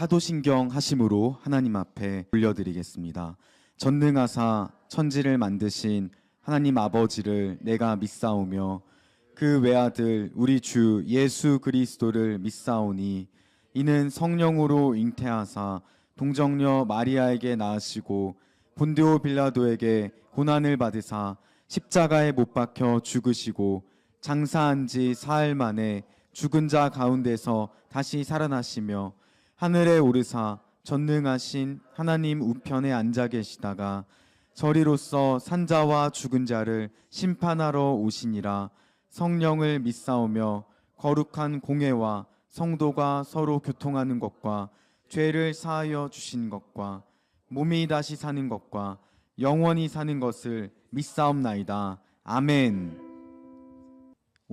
사도신경 하심으로 하나님 앞에 올려드리겠습니다. 전능하사 천지를 만드신 하나님 아버지를 내가 믿사오며 그 외아들 우리 주 예수 그리스도를 믿사오니 이는 성령으로 잉태하사 동정녀 마리아에게 낳으시고 본디오 빌라도에게 고난을 받으사 십자가에 못 박혀 죽으시고 장사한 지 사흘 만에 죽은 자 가운데서 다시 살아나시며 하늘에 오르사 전능하신 하나님 우편에 앉아 계시다가 저리로서 산자와 죽은 자를 심판하러 오시니라. 성령을 믿사오며 거룩한 공회와 성도가 서로 교통하는 것과 죄를 사하여 주신 것과 몸이 다시 사는 것과 영원히 사는 것을 믿사옵나이다. 아멘.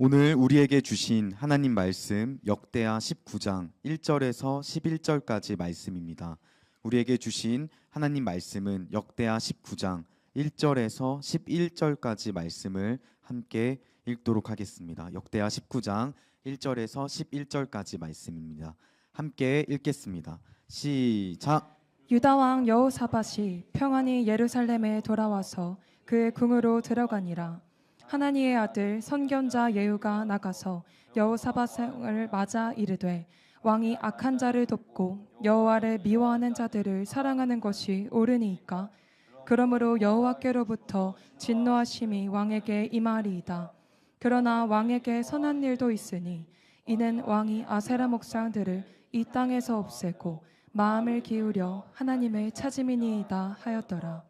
오늘 우리에게 주신 하나님 말씀 역대하 19장 1절에서 11절까지 말씀입니다. 우리에게 주신 하나님 말씀은 역대하 19장 1절에서 11절까지 말씀을 함께 읽도록 하겠습니다. 역대하 19장 1절에서 11절까지 말씀입니다. 함께 읽겠습니다. 시작. 유다 왕 여호사밧이 평안히 예루살렘에 돌아와서 그의 궁으로 들어가니라. 하나니의 아들 선견자 예후가 나가서 여호사밧을 맞아 이르되 왕이 악한 자를 돕고 여호와를 미워하는 자들을 사랑하는 것이 옳으니이까? 그러므로 여호와께로부터 진노하심이 왕에게 임하리이다. 그러나 왕에게 선한 일도 있으니 이는 왕이 아세라 목상들을 이 땅에서 없애고 마음을 기울여 하나님을 찾음이니이다 하였더라.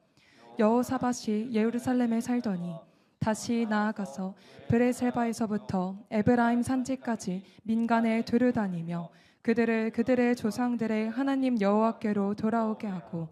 여호사밧이 예루살렘에 살더니 다시 나아가서 브레셀바에서부터 에브라임 산지까지 민간에 두루다니며 그들의 조상들의 하나님 여호와께로 돌아오게 하고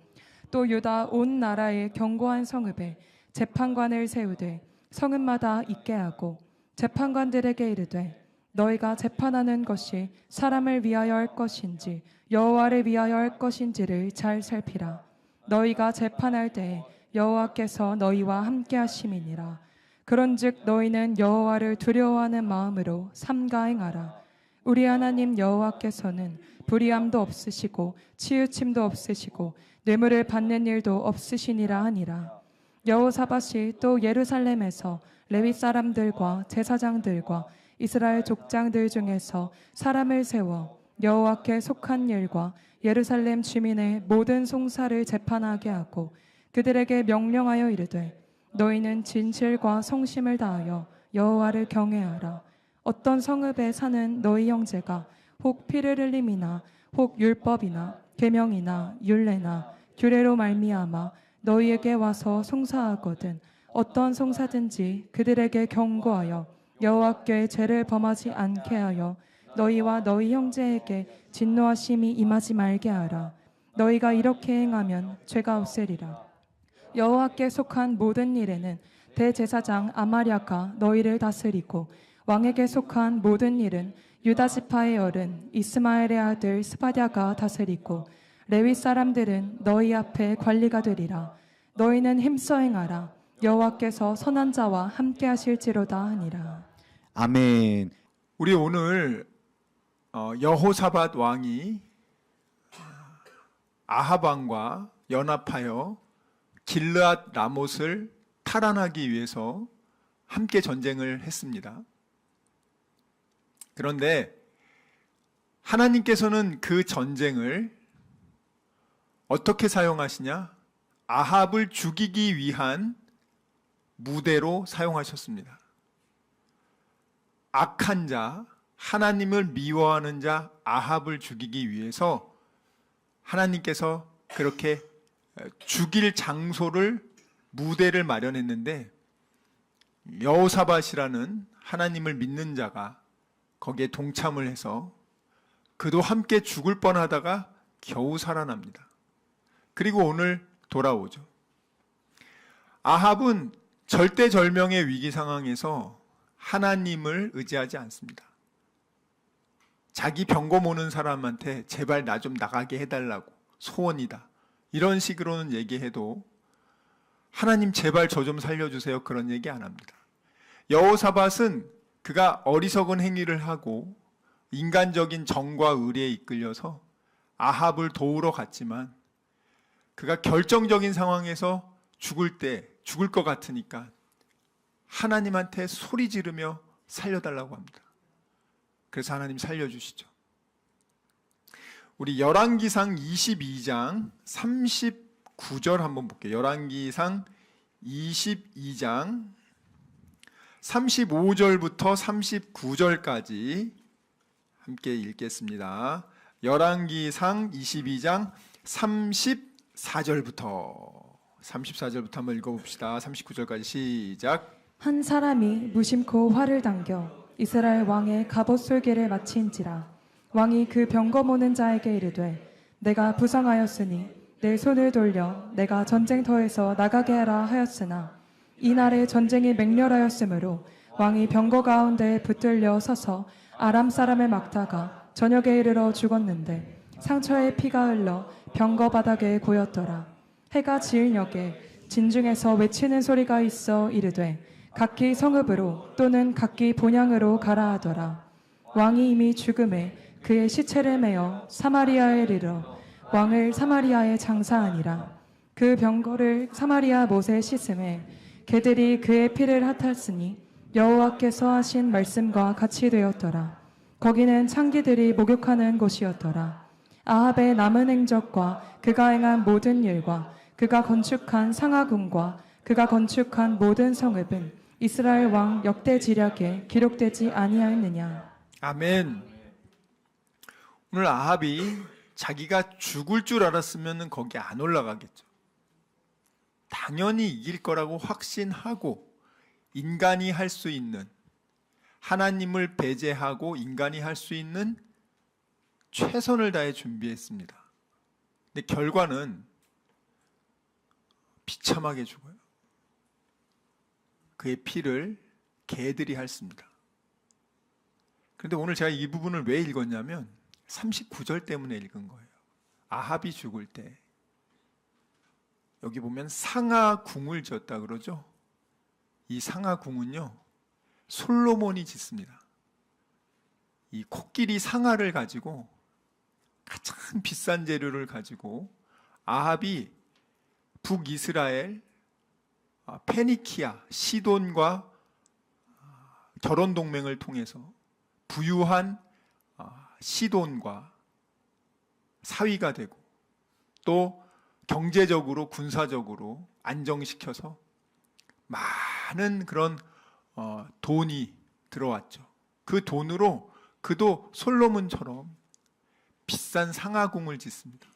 또 유다 온 나라의 견고한 성읍에 재판관을 세우되 성읍마다 있게 하고 재판관들에게 이르되 너희가 재판하는 것이 사람을 위하여 할 것인지 여호와를 위하여 할 것인지를 잘 살피라. 너희가 재판할 때에 여호와께서 너희와 함께 하심이니라. 그런즉 너희는 여호와를 두려워하는 마음으로 삼가 행하라. 우리 하나님 여호와께서는 불의함도 없으시고 치우침도 없으시고 뇌물을 받는 일도 없으시니라 하니라. 여호사밧이 또 예루살렘에서 레위 사람들과 제사장들과 이스라엘 족장들 중에서 사람을 세워 여호와께 속한 일과 예루살렘 주민의 모든 송사를 재판하게 하고 그들에게 명령하여 이르되 너희는 진실과 성심을 다하여 여호와를 경외하라. 어떤 성읍에 사는 너희 형제가 혹 피를 흘림이나 혹 율법이나 계명이나 율례나 규례로 말미암아 너희에게 와서 송사하거든 어떤 송사든지 그들에게 경고하여 여호와께 죄를 범하지 않게 하여 너희와 너희 형제에게 진노하심이 임하지 말게 하라. 너희가 이렇게 행하면 죄가 없으리라. 여호와께 속한 모든 일에는 대제사장 아마랴가 너희를 다스리고 왕에게 속한 모든 일은 유다 지파의 어른 이스마엘의 아들 스바랴가 다스리고 레위 사람들은 너희 앞에 관리가 되리라. 너희는 힘써 행하라. 여호와께서 선한 자와 함께 하실지로다 하니라. 아멘. 우리 오늘 여호사밧 왕이 아합 왕과 연합하여 길르앗 라못을 탈환하기 위해서 함께 전쟁을 했습니다. 그런데 하나님께서는 그 전쟁을 어떻게 사용하시냐? 아합을 죽이기 위한 무대로 사용하셨습니다. 악한 자, 하나님을 미워하는 자 아합을 죽이기 위해서 하나님께서 그렇게 죽일 장소를 무대를 마련했는데 여호사밧이라는 하나님을 믿는 자가 거기에 동참을 해서 그도 함께 죽을 뻔하다가 겨우 살아납니다. 그리고 오늘 돌아오죠. 아합은 절대절명의 위기 상황에서 하나님을 의지하지 않습니다. 자기 병거 모는 사람한테 제발 나 좀 나가게 해달라고 소원이다 이런 식으로는 얘기해도 하나님 제발 저 좀 살려주세요 그런 얘기 안 합니다. 여호사밧은 그가 어리석은 행위를 하고 인간적인 정과 의리에 이끌려서 아합을 도우러 갔지만 그가 결정적인 상황에서 죽을 것 같으니까 하나님한테 소리 지르며 살려달라고 합니다. 그래서 하나님 살려주시죠. 우리 열왕기상 22장 39절 한번 볼게요. 열왕기상 22장 35절부터 39절까지 함께 읽겠습니다. 열왕기상 22장 34절부터 한번 읽어봅시다. 39절까지 시작. 한 사람이 무심코 활을 당겨 이스라엘 왕의 갑옷 솔개를 마친지라. 왕이 그 병거 모는 자에게 이르되 내가 부상하였으니 내 손을 돌려 내가 전쟁터에서 나가게 하라 하였으나 이날에 전쟁이 맹렬하였으므로 왕이 병거 가운데 붙들려 서서 아람 사람을 막다가 저녁에 이르러 죽었는데 상처에 피가 흘러 병거 바닥에 고였더라. 해가 지을 역에 진중에서 외치는 소리가 있어 이르되 각기 성읍으로 또는 각기 본향으로 가라 하더라. 왕이 이미 죽음에 그의 시체를 메어 사마리아에 이르러 왕을 사마리아에 장사하니라. 그 병거를 사마리아 못에 씻음에 개들이 그의 피를 핫았으니 여호와께서 하신 말씀과 같이 되었더라. 거기는 창기들이 목욕하는 곳이었더라. 아합의 남은 행적과 그가 행한 모든 일과 그가 건축한 상하궁과 그가 건축한 모든 성읍은 이스라엘 왕 역대지략에 기록되지 아니하였느냐. 아멘. 오늘 아합이 자기가 죽을 줄 알았으면 거기 안 올라가겠죠. 당연히 이길 거라고 확신하고 인간이 할 수 있는, 하나님을 배제하고 인간이 할 수 있는 최선을 다해 준비했습니다. 근데 결과는 비참하게 죽어요. 그의 피를 개들이 핥습니다. 그런데 오늘 제가 이 부분을 왜 읽었냐면 39절 때문에 읽은 거예요. 아합이 죽을 때 여기 보면 상하궁을 지었다 그러죠. 이 상하궁은요 솔로몬이 짓습니다. 이 코끼리 상아를 가지고 가장 비싼 재료를 가지고 아합이 북이스라엘 페니키아 시돈과 결혼 동맹을 통해서 부유한 시돈과 사위가 되고 또 경제적으로 군사적으로 안정시켜서 많은 그런 돈이 들어왔죠. 그 돈으로 그도 솔로몬처럼 비싼 상하궁을 짓습니다.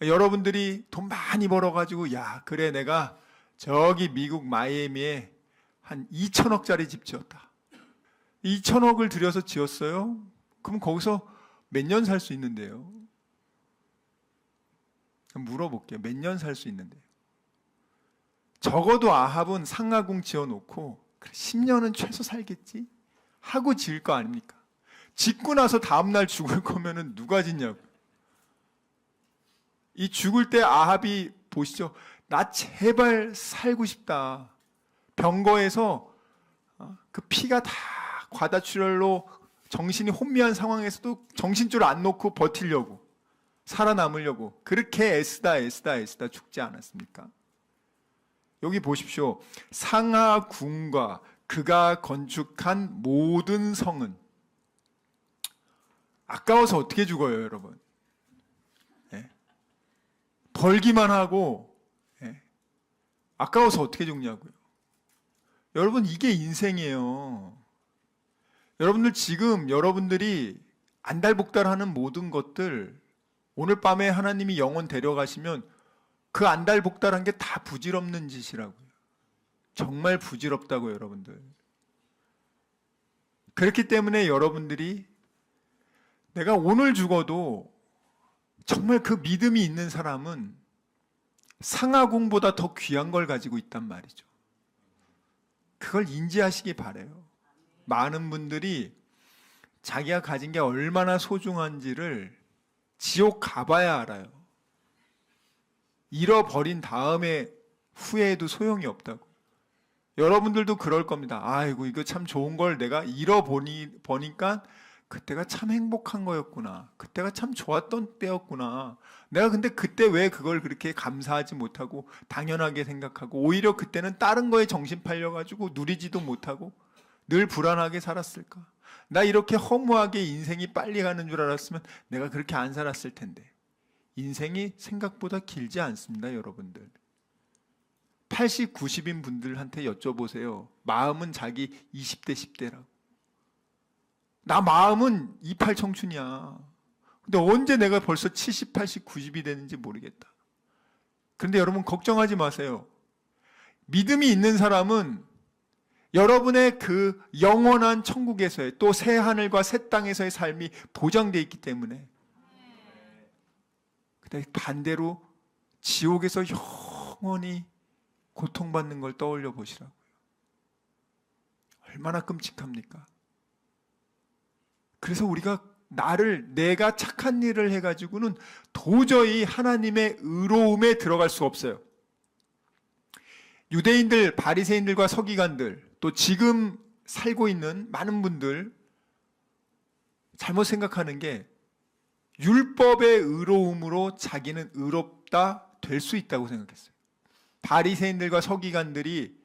여러분들이 돈 많이 벌어가지고 야 그래 내가 저기 미국 마이애미에 한 2천억짜리 집 지었다. 2천억을 들여서 지었어요? 그럼 거기서 몇 년 살 수 있는데요? 물어볼게요. 몇 년 살 수 있는데요? 적어도 아합은 상하궁 지어놓고 10년은 최소 살겠지? 하고 지을 거 아닙니까? 짓고 나서 다음날 죽을 거면은 누가 짓냐고. 이 죽을 때 아합이 보시죠. 나 제발 살고 싶다. 병거에서 그 피가 다 과다출혈로 정신이 혼미한 상황에서도 정신줄 안 놓고 버티려고 살아남으려고 그렇게 애쓰다 죽지 않았습니까? 여기 보십시오. 상하궁과 그가 건축한 모든 성은 아까워서 어떻게 죽어요, 여러분? 예? 벌기만 하고 아까워서 어떻게 죽냐고요? 여러분 이게 인생이에요. 여러분들 지금 여러분들이 안달복달하는 모든 것들 오늘 밤에 하나님이 영혼 데려가시면 그 안달복달한 게 다 부질없는 짓이라고요. 정말 부질없다고요, 여러분들. 그렇기 때문에 여러분들이 내가 오늘 죽어도 정말 그 믿음이 있는 사람은 상하궁보다 더 귀한 걸 가지고 있단 말이죠. 그걸 인지하시기 바라요. 많은 분들이 자기가 가진 게 얼마나 소중한지를 지옥 가봐야 알아요. 잃어버린 다음에 후회해도 소용이 없다고. 여러분들도 그럴 겁니다. 아이고 이거 참 좋은 걸 내가 잃어보니까 그때가 참 행복한 거였구나. 그때가 참 좋았던 때였구나. 내가 근데 그때 왜 그걸 그렇게 감사하지 못하고 당연하게 생각하고 오히려 그때는 다른 거에 정신 팔려가지고 누리지도 못하고 늘 불안하게 살았을까? 나 이렇게 허무하게 인생이 빨리 가는 줄 알았으면 내가 그렇게 안 살았을 텐데. 인생이 생각보다 길지 않습니다, 여러분들. 80, 90인 분들한테 여쭤보세요. 마음은 자기 20대, 10대라고. 나 마음은 28 청춘이야. 근데 언제 내가 벌써 70, 80, 90이 되는지 모르겠다. 그런데 여러분 걱정하지 마세요. 믿음이 있는 사람은 여러분의 그 영원한 천국에서의 또 새 하늘과 새 땅에서의 삶이 보장되어 있기 때문에. 근데 반대로 지옥에서 영원히 고통받는 걸 떠올려 보시라고요. 얼마나 끔찍합니까? 그래서 우리가 내가 착한 일을 해가지고는 도저히 하나님의 의로움에 들어갈 수 없어요. 유대인들, 바리새인들과 서기관들, 또 지금 살고 있는 많은 분들 잘못 생각하는 게 율법의 의로움으로 자기는 의롭다 될 수 있다고 생각했어요. 바리새인들과 서기관들이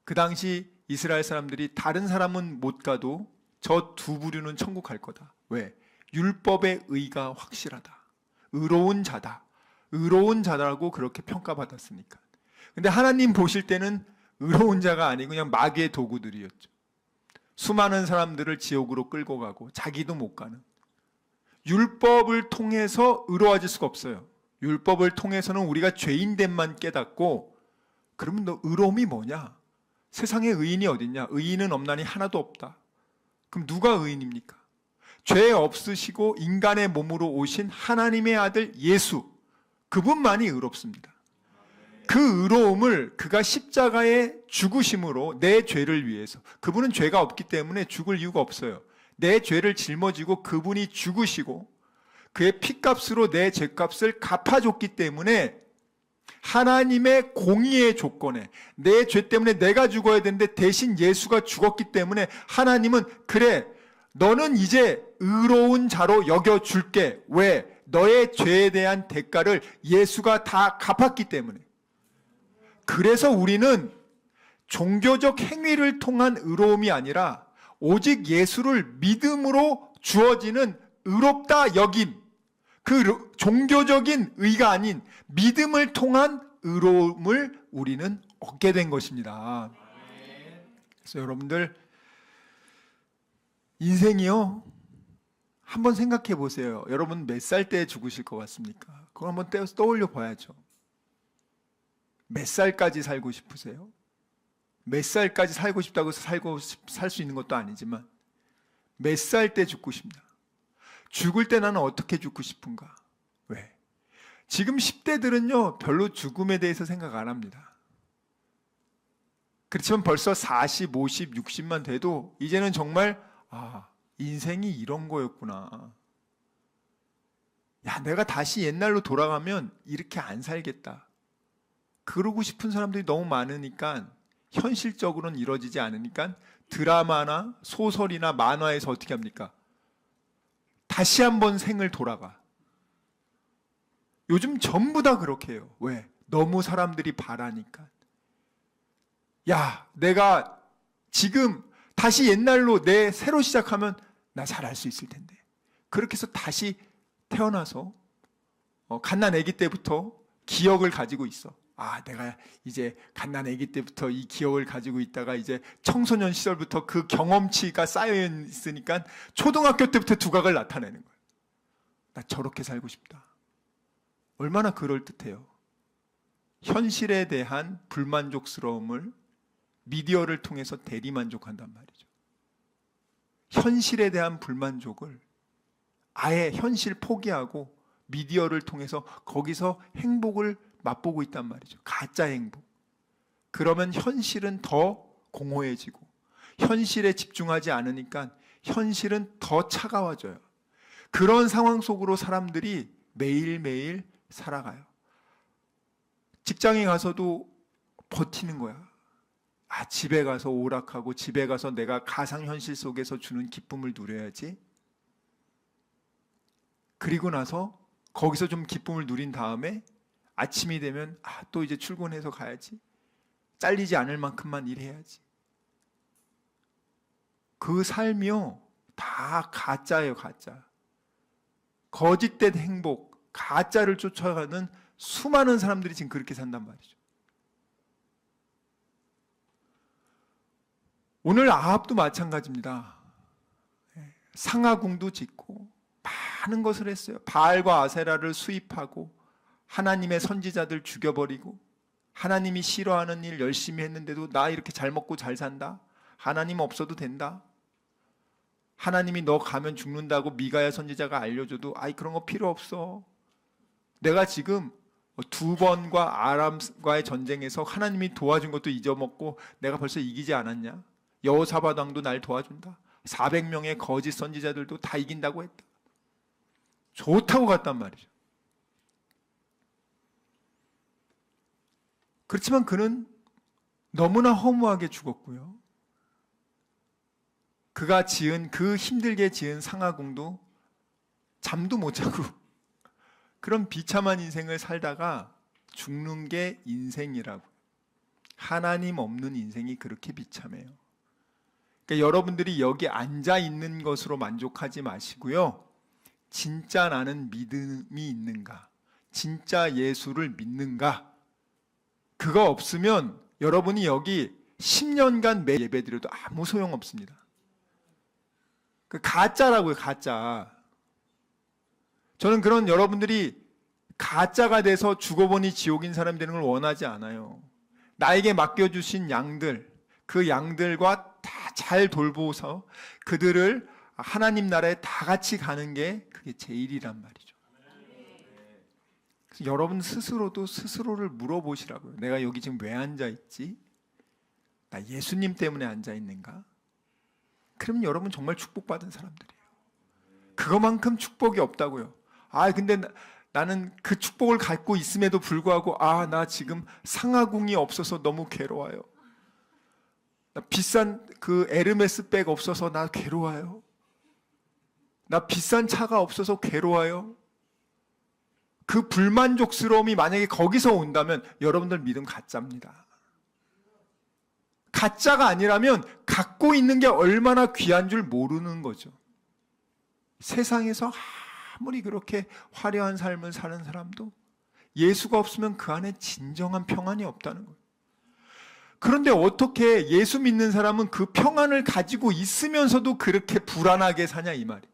그 당시 이스라엘 사람들이 다른 사람은 못 가도 저 두 부류는 천국 갈 거다. 왜? 율법의 의가 확실하다. 의로운 자다. 의로운 자라고 그렇게 평가받았으니까. 근데 하나님 보실 때는 의로운 자가 아니고 그냥 마귀의 도구들이었죠. 수많은 사람들을 지옥으로 끌고 가고 자기도 못 가는. 율법을 통해서 의로워질 수가 없어요. 율법을 통해서는 우리가 죄인됨만 깨닫고, 그러면 너 의로움이 뭐냐? 세상에 의인이 어딨냐? 의인은 없나니 하나도 없다. 그럼 누가 의인입니까? 죄 없으시고 인간의 몸으로 오신 하나님의 아들 예수, 그분만이 의롭습니다. 그 의로움을 그가 십자가에 죽으심으로 내 죄를 위해서, 그분은 죄가 없기 때문에 죽을 이유가 없어요. 내 죄를 짊어지고 그분이 죽으시고 그의 피값으로 내 죄값을 갚아줬기 때문에 하나님의 공의의 조건에, 내 죄 때문에 내가 죽어야 되는데 대신 예수가 죽었기 때문에 하나님은 그래, 너는 이제 의로운 자로 여겨줄게. 왜? 너의 죄에 대한 대가를 예수가 다 갚았기 때문에. 그래서 우리는 종교적 행위를 통한 의로움이 아니라 오직 예수를 믿음으로 주어지는 의롭다 여김, 그 종교적인 의가 아닌 믿음을 통한 의로움을 우리는 얻게 된 것입니다. 그래서 여러분들 인생이요, 한번 생각해 보세요. 여러분 몇 살 때 죽으실 것 같습니까? 그거 한번 떠올려 봐야죠. 몇 살까지 살고 싶으세요? 몇 살까지 살고 싶다고 살 수 있는 것도 아니지만 몇 살 때 죽고 싶나? 죽을 때 나는 어떻게 죽고 싶은가? 왜? 지금 10대들은요 별로 죽음에 대해서 생각 안 합니다. 그렇지만 벌써 40, 50, 60만 돼도 이제는 정말 인생이 이런 거였구나. 야, 내가 다시 옛날로 돌아가면 이렇게 안 살겠다. 그러고 싶은 사람들이 너무 많으니까 현실적으로는 이루어지지 않으니까 드라마나 소설이나 만화에서 어떻게 합니까? 다시 한번 생을 돌아가. 요즘 전부 다 그렇게 해요. 왜? 너무 사람들이 바라니까. 야, 내가 지금 다시 옛날로 내 새로 시작하면 나 잘할 수 있을 텐데. 그렇게 해서 다시 태어나서 갓난 아기 때부터 기억을 가지고 있어. 내가 이제 갓난 아기 때부터 이 기억을 가지고 있다가 이제 청소년 시절부터 그 경험치가 쌓여 있으니까 초등학교 때부터 두각을 나타내는 거예요. 나 저렇게 살고 싶다. 얼마나 그럴듯해요. 현실에 대한 불만족스러움을 미디어를 통해서 대리만족한단 말이죠. 현실에 대한 불만족을 아예 현실 포기하고 미디어를 통해서 거기서 행복을 맛보고 있단 말이죠. 가짜 행복. 그러면 현실은 더 공허해지고 현실에 집중하지 않으니까 현실은 더 차가워져요. 그런 상황 속으로 사람들이 매일매일 살아가요. 직장에 가서도 버티는 거야. 집에 가서 오락하고 집에 가서 내가 가상현실 속에서 주는 기쁨을 누려야지. 그리고 나서 거기서 좀 기쁨을 누린 다음에 아침이 되면 또 이제 출근해서 가야지. 잘리지 않을 만큼만 일해야지. 그 삶이요 다 가짜예요. 가짜. 거짓된 행복, 가짜를 쫓아가는 수많은 사람들이 지금 그렇게 산단 말이죠. 오늘 아합도 마찬가지입니다. 상하궁도 짓고 많은 것을 했어요. 바알과 아세라를 수입하고 하나님의 선지자들 죽여버리고 하나님이 싫어하는 일 열심히 했는데도 나 이렇게 잘 먹고 잘 산다? 하나님 없어도 된다? 하나님이 너 가면 죽는다고 미가야 선지자가 알려줘도 그런 거 필요 없어. 내가 지금 2번과 아람과의 전쟁에서 하나님이 도와준 것도 잊어먹고 내가 벌써 이기지 않았냐? 여호사밧 왕도 날 도와준다. 400명의 거짓 선지자들도 다 이긴다고 했다. 좋다고 갔단 말이죠. 그렇지만 그는 너무나 허무하게 죽었고요. 그가 지은 그 힘들게 지은 상하궁도 잠도 못 자고 그런 비참한 인생을 살다가 죽는 게 인생이라고. 하나님 없는 인생이 그렇게 비참해요. 그러니까 여러분들이 여기 앉아 있는 것으로 만족하지 마시고요. 진짜 나는 믿음이 있는가? 진짜 예수를 믿는가? 그거 없으면 여러분이 여기 10년간 매 예배 드려도 아무 소용 없습니다. 그 가짜라고요, 가짜. 저는 그런 여러분들이 가짜가 돼서 죽어보니 지옥인 사람이 되는 걸 원하지 않아요. 나에게 맡겨주신 양들, 그 양들과 다 잘 돌보서 그들을 하나님 나라에 다 같이 가는 게 그게 제일이란 말이죠. 그래서 여러분 스스로도 스스로를 물어보시라고요. 내가 여기 지금 왜 앉아있지? 나 예수님 때문에 앉아있는가? 그러면 여러분 정말 축복받은 사람들이에요. 그거만큼 축복이 없다고요. 근데 나는 그 축복을 갖고 있음에도 불구하고 나 지금 상하궁이 없어서 너무 괴로워요. 나 비싼 그 에르메스 백 없어서 나 괴로워요. 나 비싼 차가 없어서 괴로워요. 그 불만족스러움이 만약에 거기서 온다면 여러분들 믿음 가짜입니다. 가짜가 아니라면 갖고 있는 게 얼마나 귀한 줄 모르는 거죠. 세상에서 아무리 그렇게 화려한 삶을 사는 사람도 예수가 없으면 그 안에 진정한 평안이 없다는 거예요. 그런데 어떻게 예수 믿는 사람은 그 평안을 가지고 있으면서도 그렇게 불안하게 사냐 이 말이에요.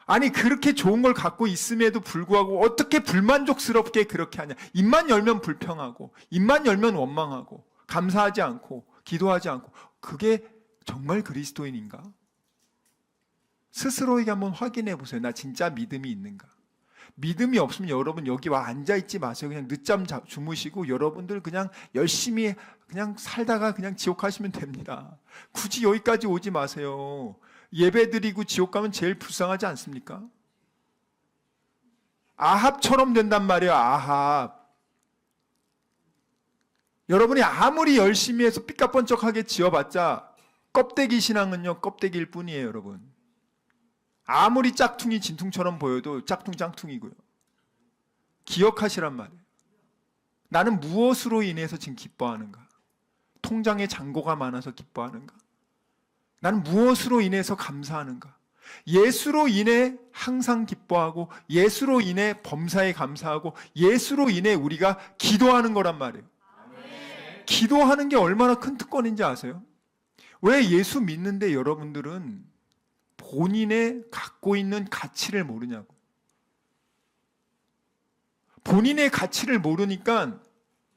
아니 그렇게 좋은 걸 갖고 있음에도 불구하고 어떻게 불만족스럽게 그렇게 하냐. 입만 열면 불평하고 입만 열면 원망하고 감사하지 않고 기도하지 않고 그게 정말 그리스도인인가? 스스로에게 한번 확인해 보세요. 나 진짜 믿음이 있는가? 믿음이 없으면 여러분 여기 와 앉아있지 마세요. 그냥 늦잠 주무시고 여러분들 그냥 열심히 그냥 살다가 그냥 지옥 가시면 됩니다. 굳이 여기까지 오지 마세요. 예배 드리고 지옥 가면 제일 불쌍하지 않습니까? 아합처럼 된단 말이에요. 아합. 여러분이 아무리 열심히 해서 삐까뻔쩍하게 지어봤자 껍데기 신앙은요 껍데기일 뿐이에요. 여러분 아무리 짝퉁이 진퉁처럼 보여도 짝퉁이고요. 기억하시란 말이에요. 나는 무엇으로 인해서 지금 기뻐하는가? 통장에 잔고가 많아서 기뻐하는가? 나는 무엇으로 인해서 감사하는가? 예수로 인해 항상 기뻐하고 예수로 인해 범사에 감사하고 예수로 인해 우리가 기도하는 거란 말이에요. 기도하는 게 얼마나 큰 특권인지 아세요? 왜 예수 믿는데 여러분들은 본인의 갖고 있는 가치를 모르냐고. 본인의 가치를 모르니까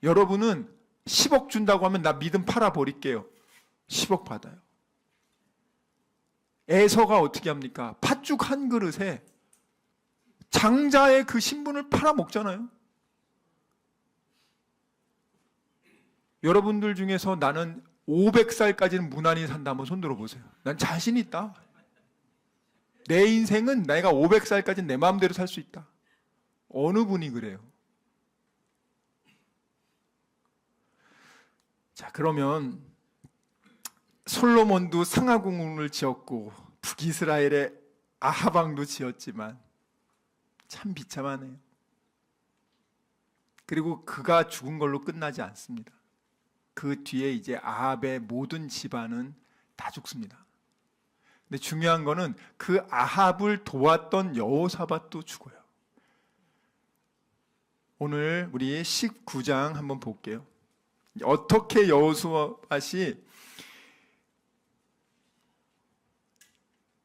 여러분은 10억 준다고 하면 나 믿음 팔아버릴게요. 10억 받아요. 에서가 어떻게 합니까? 팥죽 한 그릇에 장자의 그 신분을 팔아먹잖아요. 여러분들 중에서 나는 500살까지는 무난히 산다 한번 손 들어보세요. 난 자신 있다. 내 인생은 내가 500살까지는 내 마음대로 살 수 있다. 어느 분이 그래요? 자, 그러면 솔로몬도 상하궁을 지었고 북이스라엘의 아하방도 지었지만 참 비참하네요. 그리고 그가 죽은 걸로 끝나지 않습니다. 그 뒤에 이제 아합의 모든 집안은 다 죽습니다. 근데 중요한 거는 그 아합을 도왔던 여호사밧도 죽어요. 오늘 우리 19장 한번 볼게요. 어떻게 여호사밧이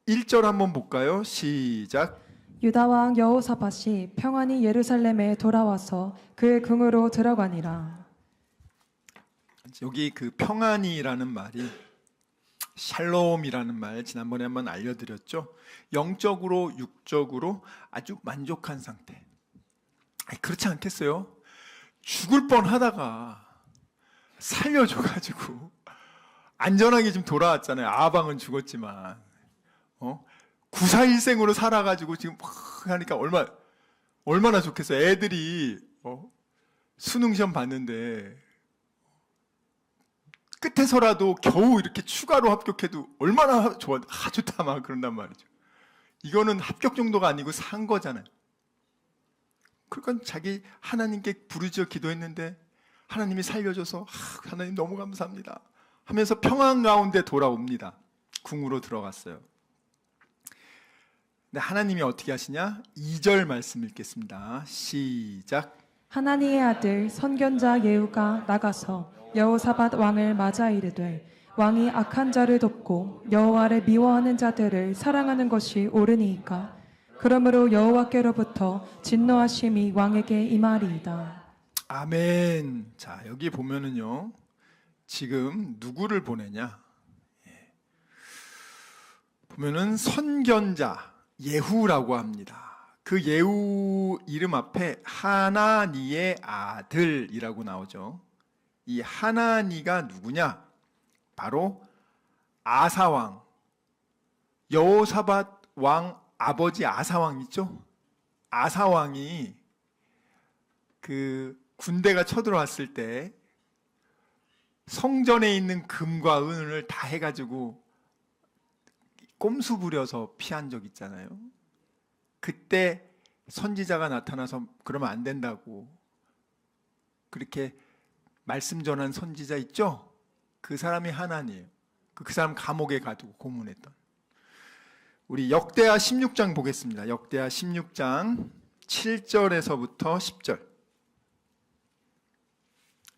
1절 한번 볼까요? 시작. 유다 왕 여호사밧이 평안히 예루살렘에 돌아와서 그의 궁으로 들어가니라. 여기 그 평안이라는 말이 샬롬이라는 말 지난번에 한번 알려드렸죠. 영적으로 육적으로 아주 만족한 상태. 그렇지 않겠어요? 죽을 뻔하다가 살려줘가지고 안전하게 좀 돌아왔잖아요. 아방은 죽었지만 구사일생으로 살아가지고 지금 막 하니까 얼마나 좋겠어요. 애들이 수능 시험 봤는데 끝에서라도 겨우 이렇게 추가로 합격해도 얼마나 좋아, 좋다 막 그런단 말이죠. 이거는 합격 정도가 아니고 산 거잖아요. 그러니까 자기 하나님께 부르짖어 기도했는데 하나님이 살려줘서 하나님 너무 감사합니다 하면서 평안 가운데 돌아옵니다. 궁으로 들어갔어요. 근데 하나님이 어떻게 하시냐? 2절 말씀 읽겠습니다. 시작. 하나니의 아들 선견자 예후가 나가서 여호사밧 왕을 맞아 이르되 왕이 악한 자를 돕고 여호와를 미워하는 자들을 사랑하는 것이 옳으니이까. 그러므로 여호와께로부터 진노하심이 왕에게 임하리이다. 아멘. 자, 여기 보면은요, 지금 누구를 보내냐? 보면은 선견자 예후라고 합니다. 그 예후 이름 앞에 하나니의 아들이라고 나오죠. 이 하나니가 누구냐? 바로 아사왕, 여호사밧 왕 아버지 아사왕 있죠? 아사왕이 그 군대가 쳐들어왔을 때 성전에 있는 금과 은을 다 해가지고 꼼수 부려서 피한 적 있잖아요. 그때 선지자가 나타나서 그러면 안 된다고 그렇게 말씀 전한 선지자 있죠? 그 사람이 하나니에요. 그 사람 감옥에 가두고 고문했던. 우리 역대하 16장 보겠습니다. 역대하 16장 7절에서부터 10절.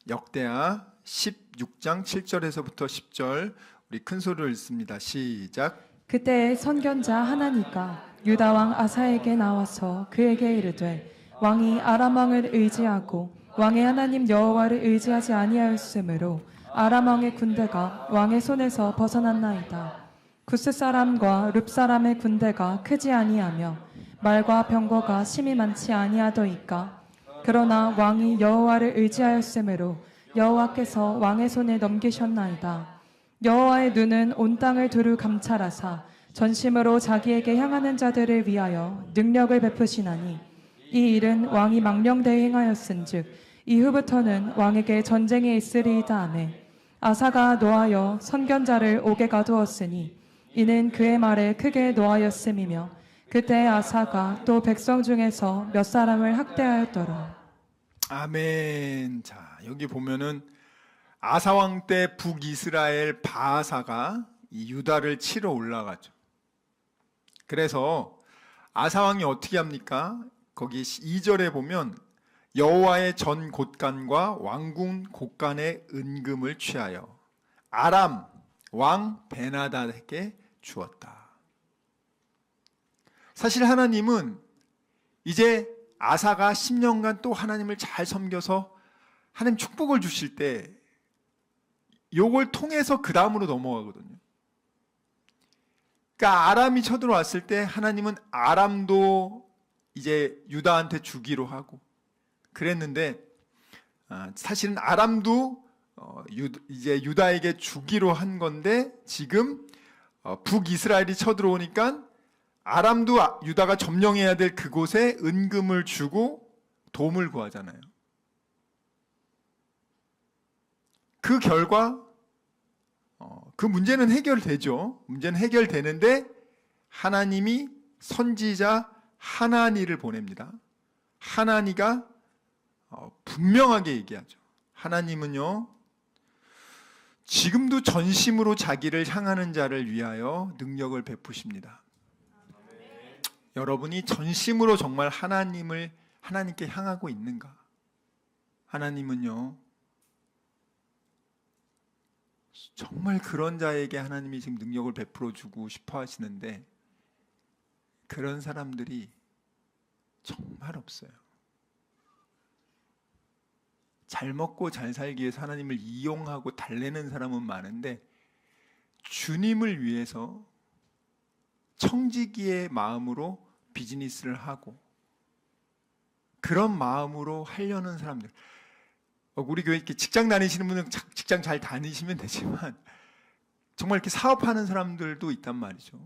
역대하 16장 7절에서부터 10절. 우리 큰 소리로 읽습니다. 시작. 그때 선견자 하나니가 유다 왕 아사에게 나와서 그에게 이르되 왕이 아람 왕을 의지하고 왕의 하나님 여호와를 의지하지 아니하였으므로 아람 왕의 군대가 왕의 손에서 벗어났나이다. 구스 사람과 룹 사람의 군대가 크지 아니하며 말과 병거가 심히 많지 아니하더이까. 그러나 왕이 여호와를 의지하였으므로 여호와께서 왕의 손에 넘기셨나이다. 여호와의 눈은 온 땅을 두루 감찰하사 전심으로 자기에게 향하는 자들을 위하여 능력을 베푸시나니 이 일은 왕이 망령되이 행하였은즉 이후부터는 왕에게 전쟁이 있으리이다 하매 아사가 노하여 선견자를 옥에 가두었으니 이는 그의 말에 크게 노하였음이며 그때 아사가 또 백성 중에서 몇 사람을 학대하였더라. 아멘. 자, 여기 보면은 아사왕 때 북이스라엘 바하사가 이 유다를 치러 올라가죠. 그래서 아사왕이 어떻게 합니까? 거기 2절에 보면 여호와의 전 곳간과 왕궁 곳간의 은금을 취하여 아람 왕 베나닷에게 주었다. 사실 하나님은 이제 아사가 10년간 또 하나님을 잘 섬겨서 하나님 축복을 주실 때 요걸 통해서 그 다음으로 넘어가거든요. 그러니까 아람이 쳐들어왔을 때 하나님은 아람도 이제 유다한테 주기로 하고 그랬는데 사실은 아람도 이제 유다에게 주기로 한 건데 지금 북이스라엘이 쳐들어오니까 아람도 유다가 점령해야 될 그곳에 은금을 주고 도움을 구하잖아요. 그 결과 그 문제는 해결되죠. 문제는 해결되는데 하나님이 선지자 하나니를 보냅니다. 하나니가 분명하게 얘기하죠. 하나님은요, 지금도 전심으로 자기를 향하는 자를 위하여 능력을 베푸십니다. 여러분이 전심으로 정말 하나님께 향하고 있는가? 하나님은요, 정말 그런 자에게 하나님이 지금 능력을 베풀어 주고 싶어 하시는데 그런 사람들이 정말 없어요. 잘 먹고 잘 살기 위해서 하나님을 이용하고 달래는 사람은 많은데 주님을 위해서 청지기의 마음으로 비즈니스를 하고 그런 마음으로 하려는 사람들, 우리 교회 이렇게 직장 다니시는 분은 직장 잘 다니시면 되지만 정말 이렇게 사업하는 사람들도 있단 말이죠.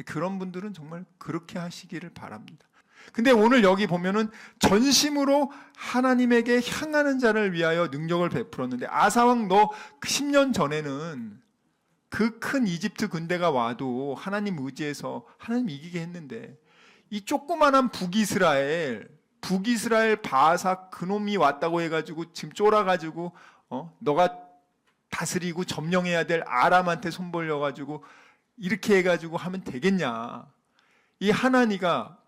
그런 분들은 정말 그렇게 하시기를 바랍니다. 근데 오늘 여기 보면은 전심으로 하나님에게 향하는 자를 위하여 능력을 베풀었는데, 아사왕 너 10년 전에는 그 큰 이집트 군대가 와도 하나님 의지해서 하나님 이기게 했는데 이 조그만한 북이스라엘 바사 그놈이 왔다고 해가지고 지금 쫄아가지고 너가 다스리고 점령해야 될 아람한테 손 벌려가지고 이렇게 해가지고 하면 되겠냐. 이 하나니가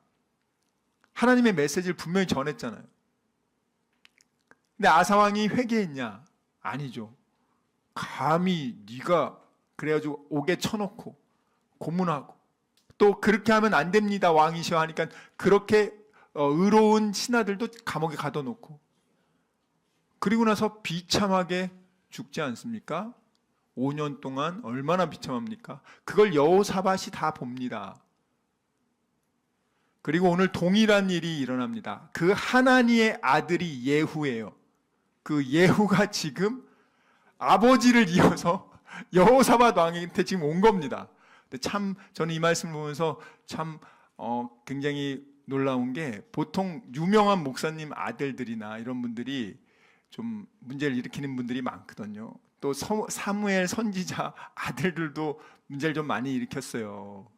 하나님의 메시지를 분명히 전했잖아요. 근데 아사왕이 회개했냐? 아니죠. 감히 네가 그래가지고 옥에 쳐놓고 고문하고 또 그렇게 하면 안 됩니다 왕이시여 하니까 그렇게 의로운 신하들도 감옥에 가둬놓고, 그리고 나서 비참하게 죽지 않습니까? 5년 동안 얼마나 비참합니까? 그걸 여호사밧이 다 봅니다. 그리고 오늘 동일한 일이 일어납니다. 그 하나니의 아들이 예후예요. 그 예후가 지금 아버지를 이어서 여호사밧 왕한테 지금 온 겁니다. 근데 참 저는 이 말씀을 보면서 참 굉장히 놀라운 게, 보통 유명한 목사님 아들들이나 이런 분들이 좀 문제를 일으키는 분들이 많거든요. 또 사무엘 선지자 아들들도 문제를 좀 많이 일으켰어요.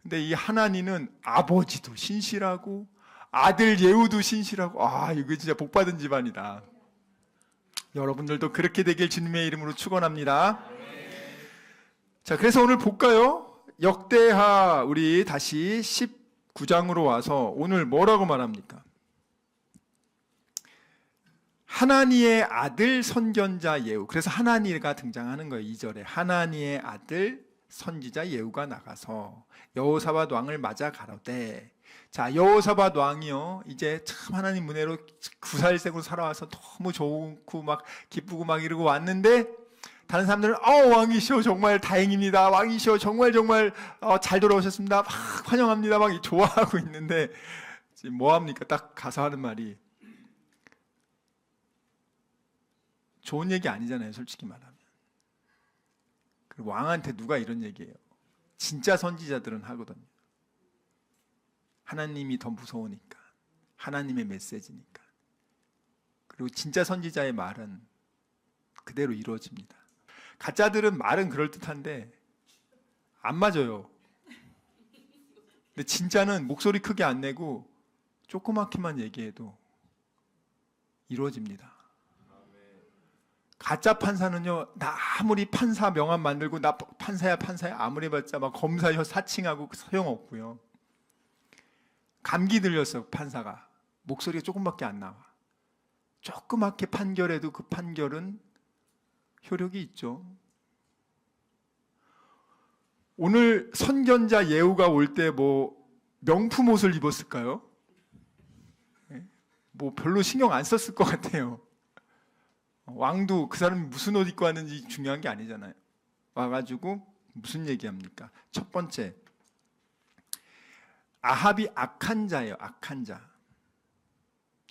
근데 이 하나니는 아버지도 신실하고 아들 예후도 신실하고, 이거 진짜 복받은 집안이다. 여러분들도 그렇게 되길 주님의 이름으로 축원합니다. 자, 그래서 오늘 볼까요? 역대하 우리 다시 19장으로 와서 오늘 뭐라고 말합니까? 하나니의 아들 선견자 예후. 그래서 하나니가 등장하는 거예요. 2절에 하나니의 아들 선지자 예후가 나가서 여호사밧 왕을 맞아 가로되. 자, 여호사밧 왕이요, 이제 참 하나님 은혜로 구살생으로 살아와서 너무 좋고 막 기쁘고 막 이러고 왔는데, 다른 사람들은 왕이시여 정말 다행입니다, 왕이시여 정말 잘 돌아오셨습니다, 막 환영합니다, 막 좋아하고 있는데 지금 뭐 합니까? 딱 가서 하는 말이 좋은 얘기 아니잖아요, 솔직히 말하면. 그리고 왕한테 누가 이런 얘기해요? 진짜 선지자들은 하거든요. 하나님이 더 무서우니까, 하나님의 메시지니까. 그리고 진짜 선지자의 말은 그대로 이루어집니다. 가짜들은 말은 그럴듯한데 안 맞아요. 근데 진짜는 목소리 크게 안 내고 조그맣게만 얘기해도 이루어집니다. 가짜 판사는요, 나 아무리 판사 명함 만들고 나 판사야 아무리 봤자 막 검사여 사칭하고 소용없고요. 감기 들렸어 판사가, 목소리가 조금밖에 안 나와. 조그맣게 판결해도 그 판결은 효력이 있죠. 오늘 선견자 예후가 올 때 뭐 명품 옷을 입었을까요? 뭐 별로 신경 안 썼을 것 같아요. 왕도 그 사람이 무슨 옷 입고 왔는지 중요한 게 아니잖아요. 와가지고 무슨 얘기합니까? 첫 번째, 아합이 악한 자예요. 악한 자.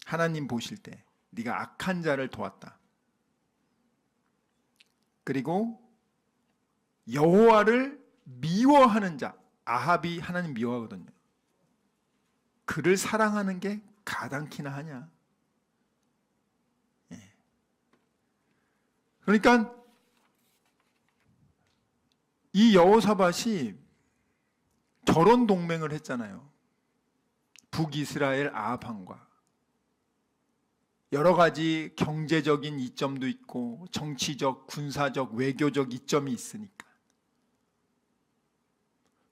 하나님 보실 때 네가 악한 자를 도왔다. 그리고 여호와를 미워하는 자. 아합이 하나님 미워하거든요. 그를 사랑하는 게 가당키나 하냐. 그러니까 이 여호사밧이 결혼 동맹을 했잖아요. 북이스라엘 아합 왕과. 여러 가지 경제적인 이점도 있고 정치적, 군사적, 외교적 이점이 있으니까.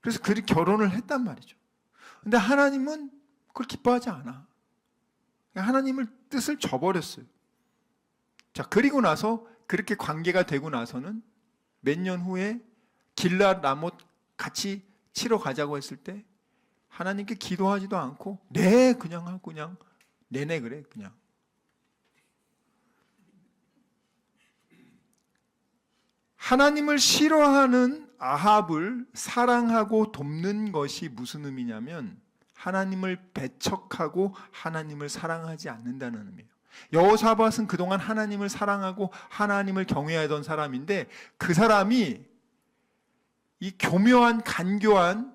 그래서 그렇게 결혼을 했단 말이죠. 근데 하나님은 그걸 기뻐하지 않아. 하나님을 뜻을 저버렸어요. 자, 그리고 나서 그렇게 관계가 되고 나서는 몇 년 후에 길랏 라못 같이 치러 가자고 했을 때 하나님께 기도하지도 않고 네 그냥 하고 그냥 내내 그래 그냥. 하나님을 싫어하는 아합을 사랑하고 돕는 것이 무슨 의미냐면 하나님을 배척하고 하나님을 사랑하지 않는다는 의미예요. 여호사밧은 그동안 하나님을 사랑하고 하나님을 경외하던 사람인데 그 사람이 이 교묘한 간교한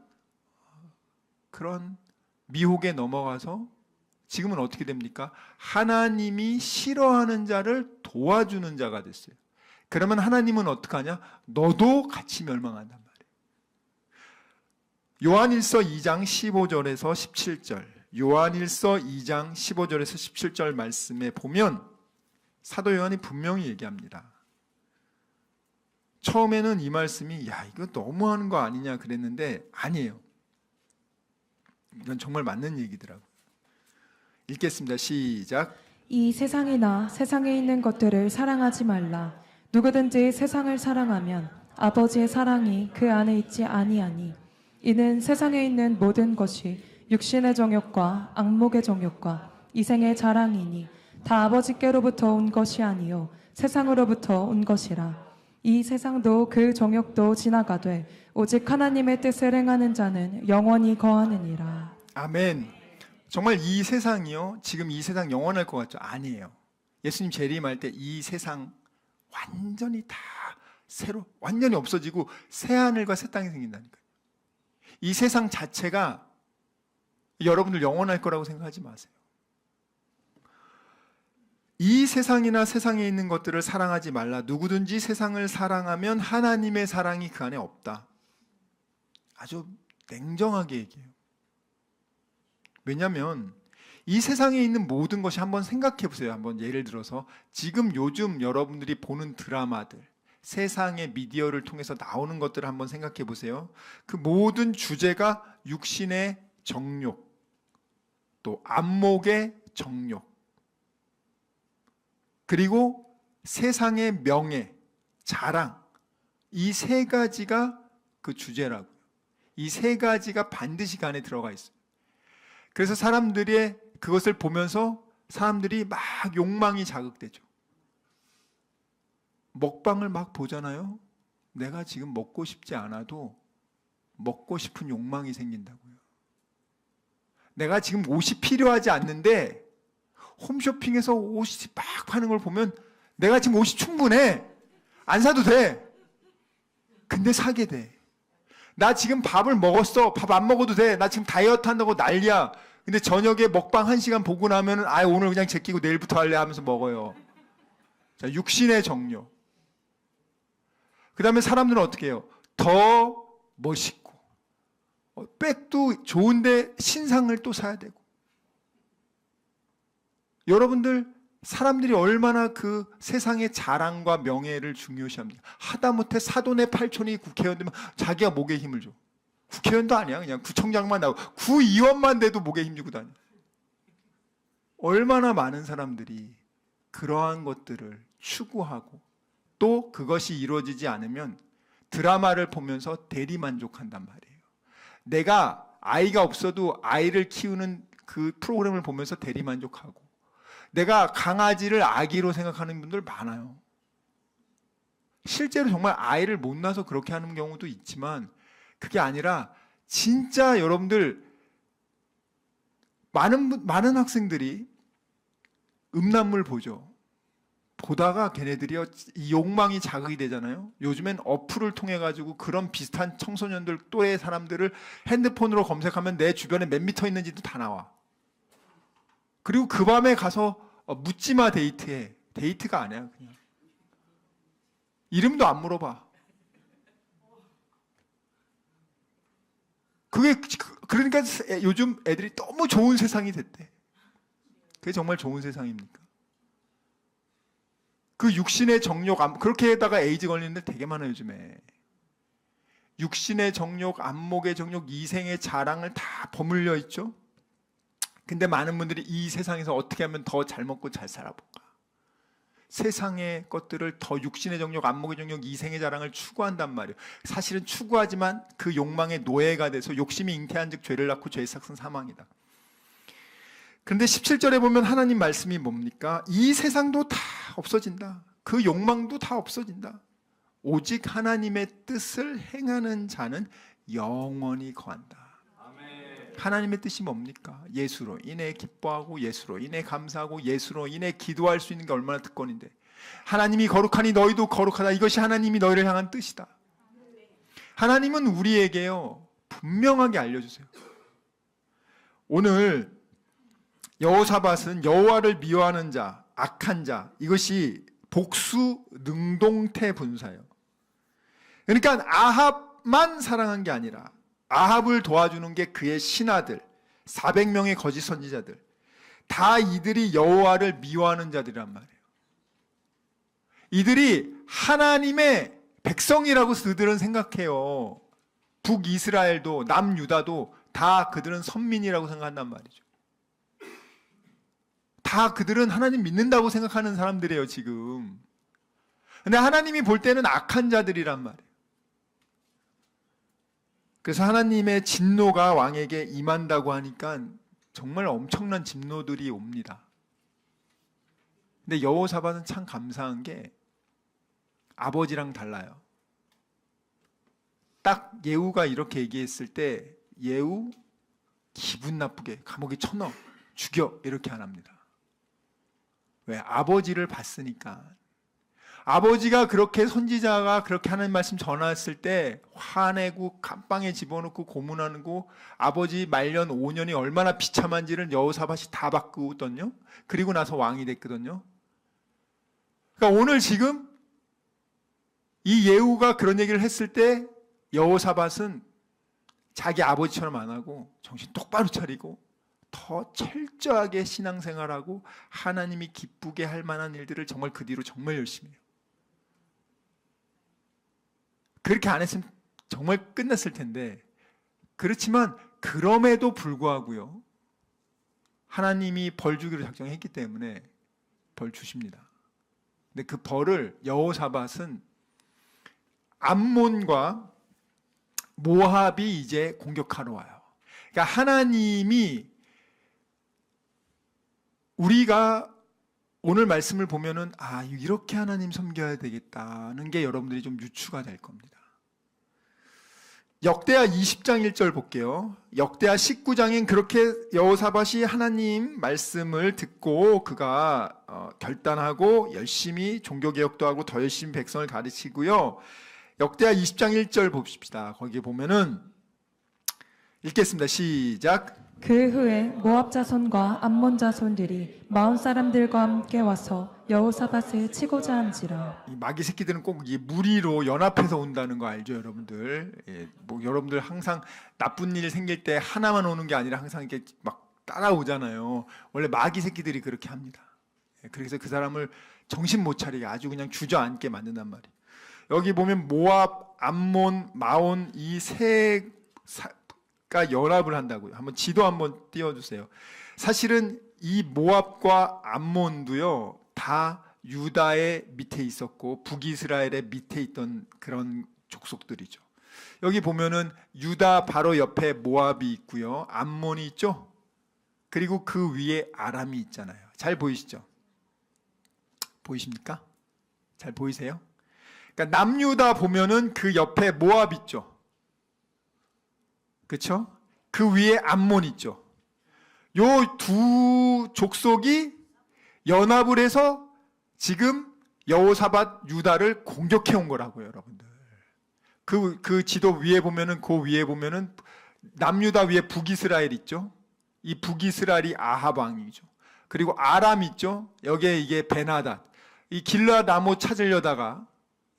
그런 미혹에 넘어가서 지금은 어떻게 됩니까? 하나님이 싫어하는 자를 도와주는 자가 됐어요. 그러면 하나님은 어떡하냐? 너도 같이 멸망한단 말이에요. 요한일서 2장 15절에서 17절, 요한일서 2장 15절에서 17절 말씀에 보면 사도 요한이 분명히 얘기합니다. 처음에는 이 말씀이 야 이거 너무하는 거 아니냐 그랬는데 아니에요. 이건 정말 맞는 얘기더라고요. 읽겠습니다. 시작. 이 세상이나 세상에 있는 것들을 사랑하지 말라. 누구든지 세상을 사랑하면 아버지의 사랑이 그 안에 있지 아니하니 이는 세상에 있는 모든 것이 육신의 정욕과 악목의 정욕과 이생의 자랑이니 다 아버지께로부터 온 것이 아니요 세상으로부터 온 것이라. 이 세상도 그 정욕도 지나가되 오직 하나님의 뜻을 행하는 자는 영원히 거하느니라. 아멘. 정말 이 세상이요 지금 이 세상 영원할 것 같죠? 아니에요. 예수님 재림할 때 이 세상 완전히 다 새로 완전히 없어지고 새 하늘과 새 땅이 생긴다니까요. 이 세상 자체가 여러분들 영원할 거라고 생각하지 마세요. 이 세상이나 세상에 있는 것들을 사랑하지 말라. 누구든지 세상을 사랑하면 하나님의 사랑이 그 안에 없다. 아주 냉정하게 얘기해요. 왜냐하면 이 세상에 있는 모든 것이 한번 생각해 보세요. 한번 예를 들어서 지금 요즘 여러분들이 보는 드라마들, 세상의 미디어를 통해서 나오는 것들을 한번 생각해 보세요. 그 모든 주제가 육신의 정욕, 또 안목의 정욕, 그리고 세상의 명예, 자랑, 이 세 가지가 그 주제라고요. 이 세 가지가 반드시 그 안에 들어가 있어요. 그래서 사람들의 그것을 보면서 사람들이 막 욕망이 자극되죠. 먹방을 막 보잖아요. 내가 지금 먹고 싶지 않아도 먹고 싶은 욕망이 생긴다고요. 내가 지금 옷이 필요하지 않는데 홈쇼핑에서 옷이 막 파는 걸 보면 내가 지금 옷이 충분해. 안 사도 돼. 근데 사게 돼. 나 지금 밥을 먹었어. 밥 안 먹어도 돼. 나 지금 다이어트 한다고 난리야. 근데 저녁에 먹방 1시간 보고 나면은 아 오늘 그냥 제끼고 내일부터 할래 하면서 먹어요. 자, 육신의 정욕. 그 다음에 사람들은 어떻게 해요? 더 멋있고 백도 좋은데 신상을 또 사야 되고. 여러분들 사람들이 얼마나 그 세상의 자랑과 명예를 중요시합니까? 하다못해 사돈의 팔촌이 국회의원 되면 자기가 목에 힘을 줘. 국회의원도 아니야. 그냥 구청장만 나오고 구의원만 돼도 목에 힘주고 다녀. 얼마나 많은 사람들이 그러한 것들을 추구하고 또 그것이 이루어지지 않으면 드라마를 보면서 대리만족한단 말이에요. 내가 아이가 없어도 아이를 키우는 그 프로그램을 보면서 대리만족하고 내가 강아지를 아기로 생각하는 분들 많아요. 실제로 정말 아이를 못 낳아서 그렇게 하는 경우도 있지만 그게 아니라 진짜 여러분들 많은 학생들이 음란물 보죠. 보다가 걔네들이요 이 욕망이 자극이 되잖아요. 요즘엔 어플을 통해 가지고 그런 비슷한 청소년들 또래 사람들을 핸드폰으로 검색하면 내 주변에 몇 미터 있는지도 다 나와. 그리고 그 밤에 가서 묻지마 데이트해. 데이트가 아니야 그냥. 이름도 안 물어봐. 그러니까 요즘 애들이 너무 좋은 세상이 됐대. 그게 정말 좋은 세상입니까? 그 육신의 정욕, 그렇게다가 에이즈 걸리는 데 되게 많아요, 요즘에. 육신의 정욕, 안목의 정욕, 이생의 자랑을 다 버물려 있죠. 근데 많은 분들이 이 세상에서 어떻게 하면 더 잘 먹고 잘 살아볼까? 세상의 것들을 더 육신의 정욕, 안목의 정욕, 이생의 자랑을 추구한단 말이에요. 사실은 추구하지만 그 욕망의 노예가 돼서 욕심이 잉태한 즉 죄를 낳고 죄의 삭은 사망이다. 그런데 17절에 보면 하나님 말씀이 뭡니까? 이 세상도 다 없어진다. 그 욕망도 다 없어진다. 오직 하나님의 뜻을 행하는 자는 영원히 거한다. 하나님의 뜻이 뭡니까? 예수로 인해 기뻐하고 예수로 인해 감사하고 예수로 인해 기도할 수 있는 게 얼마나 특권인데, 하나님이 거룩하니 너희도 거룩하다. 이것이 하나님이 너희를 향한 뜻이다. 하나님은 우리에게요 분명하게 알려주세요. 오늘 여호사밧은 여호와를 미워하는 자, 악한 자, 이것이 복수 능동태 분사예요. 그러니까 아합만 사랑한 게 아니라 아합을 도와주는 게 그의 신하들, 400명의 거짓 선지자들, 다 이들이 여호와를 미워하는 자들이란 말이에요. 이들이 하나님의 백성이라고 그들은 생각해요. 북이스라엘도 남유다도 다 그들은 선민이라고 생각한단 말이죠. 다 그들은 하나님 믿는다고 생각하는 사람들이에요, 지금. 근데 하나님이 볼 때는 악한 자들이란 말이에요. 그래서 하나님의 진노가 왕에게 임한다고 하니까 정말 엄청난 진노들이 옵니다. 근데 여호사밧은 참 감사한 게 아버지랑 달라요. 딱 예후가 이렇게 얘기했을 때 예후 기분 나쁘게 감옥에 쳐넣어, 죽여, 이렇게 안 합니다. 왜? 아버지를 봤으니까. 아버지가 그렇게 선지자가 그렇게 하나님 말씀 전했을 때 화내고 감방에 집어넣고 고문하고 아버지 말년 5년이 얼마나 비참한지를 여호사밧이 다 봤거든요. 그리고 나서 왕이 됐거든요. 그러니까 오늘 지금 이 예후가 그런 얘기를 했을 때 여호사밧은 자기 아버지처럼 안 하고 정신 똑바로 차리고 더 철저하게 신앙생활하고 하나님이 기쁘게 할 만한 일들을 정말 그 뒤로 정말 열심히 해요. 그렇게 안 했으면 정말 끝났을 텐데, 그렇지만 그럼에도 불구하고요 하나님이 벌 주기로 작정했기 때문에 벌 주십니다. 근데 그 벌을 여호사밧은 암몬과 모압이 이제 공격하러 와요. 그러니까 하나님이, 우리가 오늘 말씀을 보면은 이렇게 하나님 섬겨야 되겠다는 게 여러분들이 좀 유추가 될 겁니다. 역대하 20장 1절 볼게요. 역대하 19장엔 그렇게 여호사밧이 하나님 말씀을 듣고 그가 결단하고 열심히 종교개혁도 하고 더 열심히 백성을 가르치고요. 역대하 20장 1절 봅시다. 거기 보면은 읽겠습니다. 시작. 그 후에 모압 자손과 암몬 자손들이 마온 사람들과 함께 와서 여호사밧을 치고자 한지라. 이 마귀 새끼들은 꼭 이 무리로 연합해서 온다는 거 알죠, 여러분들? 여러분들 항상 나쁜 일 생길 때 하나만 오는 게 아니라 항상 이렇게 막 따라오잖아요. 원래 마귀 새끼들이 그렇게 합니다. 그래서 그 사람을 정신 못 차리게 아주 그냥 주저앉게 만든단 말이에요. 여기 보면 모압, 암몬, 마온 이 세가 연합을 한다고요. 한번 지도 한번 띄워주세요. 사실은 이 모압과 암몬도요 다 유다의 밑에 있었고 북이스라엘의 밑에 있던 그런 족속들이죠. 여기 보면은 유다 바로 옆에 모압이 있고요, 암몬이 있죠. 그리고 그 위에 아람이 있잖아요. 잘 보이시죠? 보이십니까? 잘 보이세요? 그러니까 남유다 보면은 그 옆에 모압 있죠. 그렇죠? 그 위에 암몬 있죠. 요 두 족속이 연합을 해서 지금 여호사밧 유다를 공격해 온 거라고요, 여러분들. 그 지도 위에 보면은 그 위에 보면은 남유다 위에 북이스라엘 있죠. 이 북이스라엘이 아합 왕이죠. 그리고 아람 있죠. 여기에 이게 베나닷. 이 길르앗 라못 찾으려다가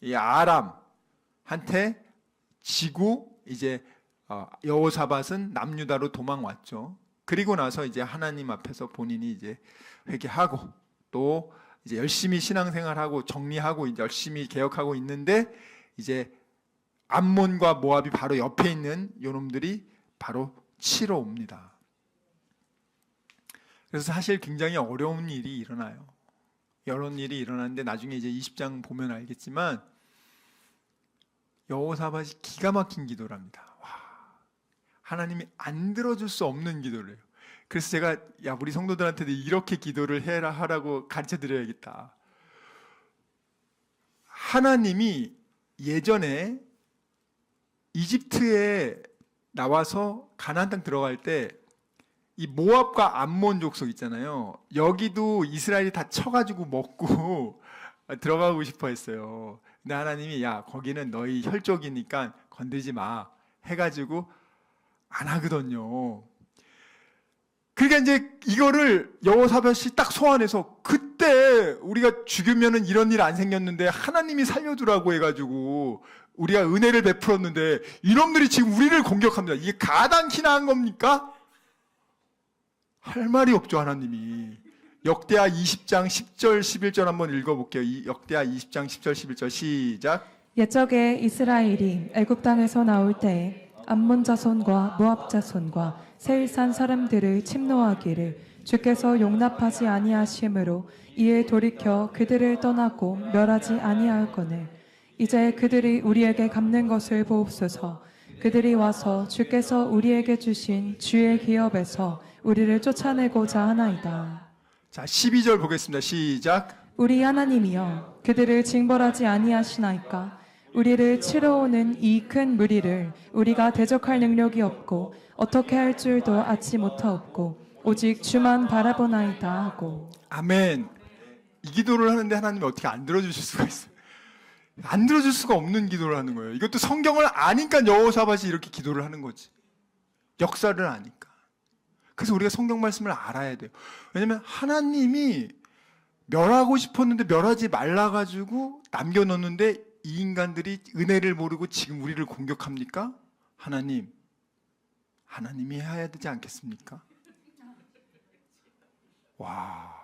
이 아람한테 지고 이제 여호사밧은 남유다로 도망왔죠. 그리고 나서 이제 하나님 앞에서 본인이 이제 회개하고 또 이제 열심히 신앙생활하고 정리하고 이제 열심히 개혁하고 있는데 이제 암몬과 모압이 바로 옆에 있는 요놈들이 바로 치러 옵니다. 그래서 사실 굉장히 어려운 일이 일어나요. 이런 일이 일어나는데 나중에 이제 20장 보면 알겠지만 여호사밧이 기가 막힌 기도를 합니다. 와, 하나님이 안 들어줄 수 없는 기도를 해요. 그래서 제가 우리 성도들한테도 이렇게 기도를 해라 하라고 가르쳐 드려야겠다. 하나님이 예전에 이집트에 나와서 가나안 땅 들어갈 때 이 모압과 암몬 족속 있잖아요. 여기도 이스라엘이 다 쳐가지고 먹고 들어가고 싶어 했어요. 근데 하나님이 거기는 너희 혈족이니까 건들지 마 해가지고 안 하거든요. 그러니까 이제 이거를 여호사밧이 딱 소환해서 그때 우리가 죽으면은 이런 일 안 생겼는데 하나님이 살려두라고 해가지고 우리가 은혜를 베풀었는데 이놈들이 지금 우리를 공격합니다. 이게 가당키나 한 겁니까? 할 말이 없죠. 하나님이. 역대하 20장 10절 11절 한번 읽어볼게요. 역대하 20장 10절 11절 시작. 옛적에 이스라엘이 애굽 땅에서 나올 때에 암몬 자손과 모압 자손과 세일산 사람들을 침노하기를 주께서 용납하지 아니하심으로 이에 돌이켜 그들을 떠나고 멸하지 아니하였거늘 이제 그들이 우리에게 갚는 것을 보옵소서. 그들이 와서 주께서 우리에게 주신 주의 기업에서 우리를 쫓아내고자 하나이다. 자, 12절 보겠습니다. 시작. 우리 하나님이여 그들을 징벌하지 아니하시나이까. 우리를 치러 오는 이 큰 무리를 우리가 대적할 능력이 없고 어떻게 할 줄도 아지 못하옵고 오직 주만 바라보나이다 하고. 아멘. 이 기도를 하는데 하나님이 어떻게 안 들어주실 수가 있어요? 안 들어줄 수가 없는 기도를 하는 거예요. 이것도 성경을 아니까 여호사밧이 이렇게 기도를 하는 거지. 역사를 아니까. 그래서 우리가 성경 말씀을 알아야 돼요. 왜냐하면 하나님이 멸하고 싶었는데 멸하지 말라 가지고 남겨놓는데 이 인간들이 은혜를 모르고 지금 우리를 공격합니까? 하나님이 해야 되지 않겠습니까? 와,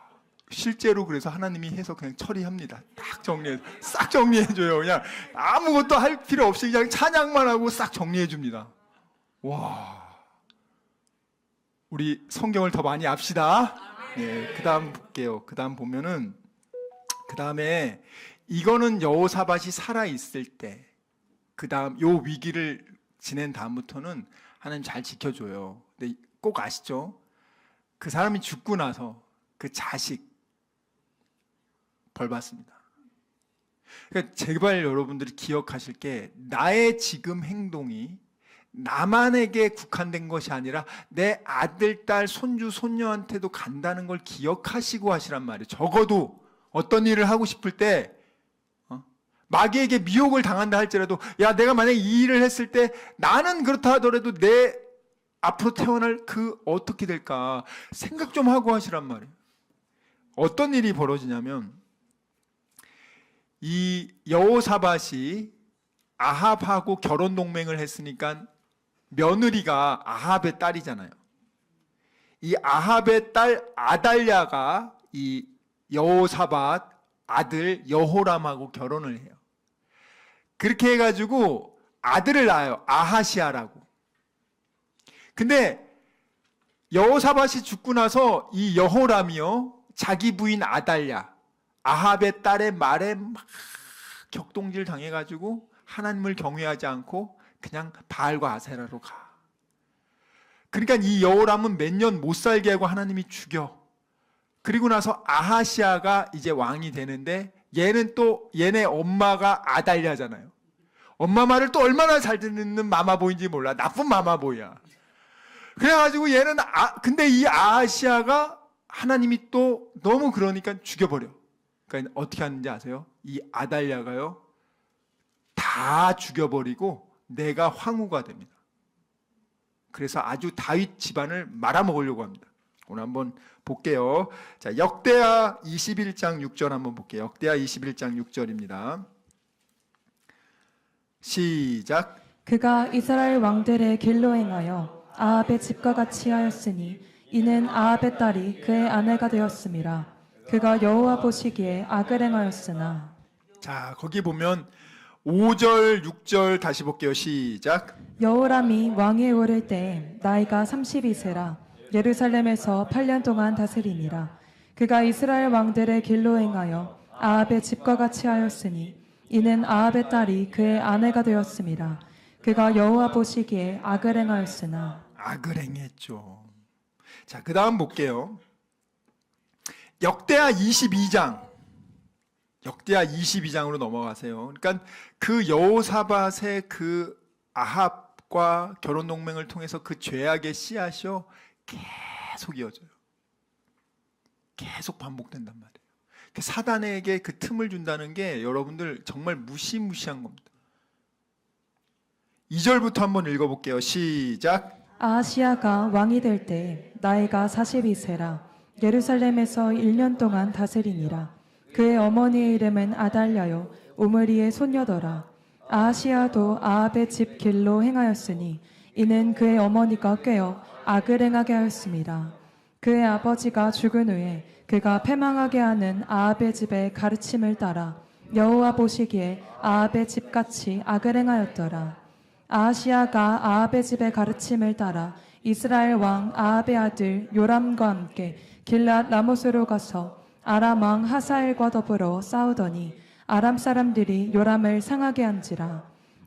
실제로 그래서 하나님이 해서 그냥 처리합니다. 딱 정리해, 싹 정리해줘요. 그냥 아무것도 할 필요 없이 그냥 찬양만 하고 싹 정리해줍니다. 와, 우리 성경을 더 많이 압시다. 네, 그 다음 볼게요. 그 다음 보면은 그 다음에 이거는 여호사밧이 살아 있을 때, 그 다음 요 위기를 지낸 다음부터는 하나님 잘 지켜줘요. 근데 꼭 아시죠? 그 사람이 죽고 나서 그 자식 벌 받습니다. 그러니까 제발 여러분들이 기억하실 게 나의 지금 행동이 나만에게 국한된 것이 아니라 내 아들, 딸, 손주, 손녀한테도 간다는 걸 기억하시고 하시란 말이에요. 적어도 어떤 일을 하고 싶을 때 마귀에게 미혹을 당한다 할지라도 내가 만약에 이 일을 했을 때 나는 그렇다 하더라도 내 앞으로 태어날 그 어떻게 될까 생각 좀 하고 하시란 말이에요. 어떤 일이 벌어지냐면 이 여호사밧이 아합하고 결혼 동맹을 했으니까 며느리가 아합의 딸이잖아요. 이 아합의 딸 아달랴가 이 여호사밧 아들 여호람하고 결혼을 해요. 그렇게 해가지고 아들을 낳아요. 아하시아라고. 근데 여호사밧이 죽고 나서 이 여호람이요 자기 부인 아달랴 아합의 딸의 말에 막 격동질 당해가지고 하나님을 경외하지 않고 그냥 바알과 아세라로 가. 그러니까 이 여호람은 몇 년 못 살게 하고 하나님이 죽여. 그리고 나서 아하시아가 이제 왕이 되는데 얘는 또 얘네 엄마가 아달랴잖아요. 엄마 말을 또 얼마나 잘 듣는 마마보이인지 몰라. 나쁜 마마보이야. 그래가지고 얘는 근데 이 아하시아가 하나님이 또 너무 그러니까 죽여버려. 그러니까 어떻게 하는지 아세요? 이 아달랴가요 다 죽여버리고 내가 황후가 됩니다. 그래서 아주 다윗 집안을 말아먹으려고 합니다. 오늘 한번 볼게요. 자, 역대하 21장 6절 한번 볼게요. 역대하 21장 6절입니다. 시작. 그가 이스라엘 왕들의 길로 행하여 아합의 집과 같이 하였으니 이는 아합의 딸이 그의 아내가 되었음이라. 그가 여호와 보시기에 악을 행하였으나. 자, 거기 보면 5절, 6절 다시 볼게요. 시작. 여호람이 왕위에 오를 때 나이가 32세라 예루살렘에서 8년 동안 다스리니라. 그가 이스라엘 왕들의 길로 행하여 아합의 집과 같이 하였으니 이는 아합의 딸이 그의 아내가 되었음이라. 그가 여호와 보시기에 악을 행하였으나. 악을 행했죠. 자, 그 다음 볼게요. 역대하 22장. 역대하 22장으로 넘어가세요. 그러니까 그 여호사밧의 그 아합과 결혼 동맹을 통해서 그 죄악의 씨앗이요 계속 이어져요. 계속 반복된단 말이에요. 사단에게 그 틈을 준다는 게 여러분들 정말 무시무시한 겁니다. 2절부터 한번 읽어볼게요. 시작. 아하시야가 왕이 될 때 나이가 42세라 예루살렘에서 1년 동안 다스리니라. 그의 어머니의 이름은 아달랴요 오므리의 손녀더라. 아하시야도 아합의 집 길로 행하였으니 이는 그의 어머니가 꾀어 악을 행하게 하였습니다. 그의 아버지가 죽은 후에 그가 패망하게 하는 아합의 집의 가르침을 따라 여호와 보시기에 아합의 집같이 악을 행하였더라. 아하시야가 아합의 집의 가르침을 따라 이스라엘 왕 아합의 아들 요람과 함께 길랏 라못으로 가서 아람 왕 하사엘과 더불어 싸우더니 아람 사람들이 요람을 상하게 한지라.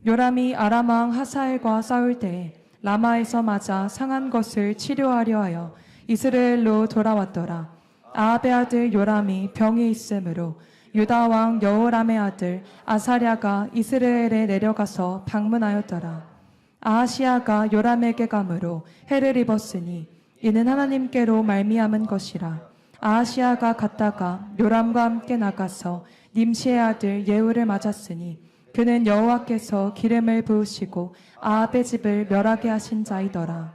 요람이 아람 왕 하사엘과 싸울 때에 라마에서 맞아 상한 것을 치료하려 하여 이스라엘로 돌아왔더라. 아합의 아들 요람이 병이 있으므로 유다 왕 여호람의 아들 아사랴가 이스라엘에 내려가서 방문하였더라. 아하시야가 요람에게 감으로 해를 입었으니 이는 하나님께로 말미암은 것이라. 아하시야가 갔다가 요람과 함께 나가서 님시의 아들 예후를 맞았으니 그는 여호와께서 기름을 부으시고 아합의 집을 멸하게 하신 자이더라.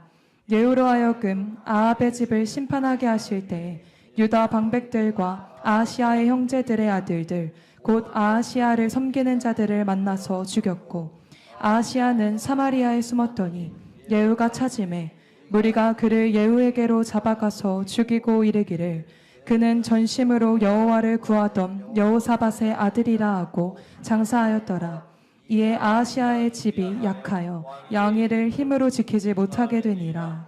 예후로 하여금 아합의 집을 심판하게 하실 때에 유다 방백들과 아하시야의 형제들의 아들들 곧 아하시야를 섬기는 자들을 만나서 죽였고 아하시야는 사마리아에 숨었더니 예후가 찾음에 무리가 그를 예후에게로 잡아가서 죽이고 이르기를 그는 전심으로 여호와를 구하던 여호사밧의 아들이라 하고 장사하였더라. 이에 아하시야의 집이 약하여 양해를 힘으로 지키지 못하게 되니라.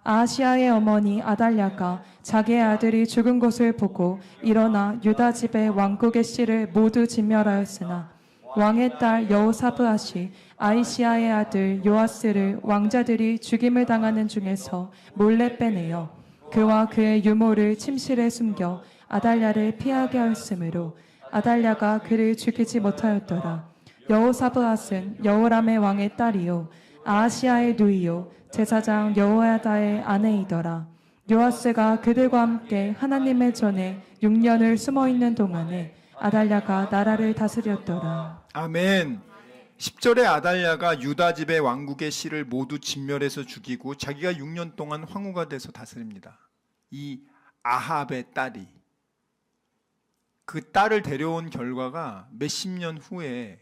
아하시야의 어머니 아달랴가 자기의 아들이 죽은 것을 보고 일어나 유다 집의 왕국의 씨를 모두 진멸하였으나 왕의 딸 여호사브앗이 아이시야의 아들 요아스를 왕자들이 죽임을 당하는 중에서 몰래 빼내어 그와 그의 유모를 침실에 숨겨 아달랴를 피하게 하였으므로 아달랴가 그를 죽이지 못하였더라. 여호사브앗은 여호람의 왕의 딸이요 아하시야의 누이요 제사장 여호야다의 아내이더라. 요아스가 그들과 함께 하나님의 전에 6년을 숨어있는 동안에 아달랴가 나라를 다스렸더라. 아멘. 10절에 아달랴가 유다 집의 왕국의 씨를 모두 진멸해서 죽이고 자기가 6년 동안 황후가 돼서 다스립니다. 이 아합의 딸이 그 딸을 데려온 결과가 몇십 년 후에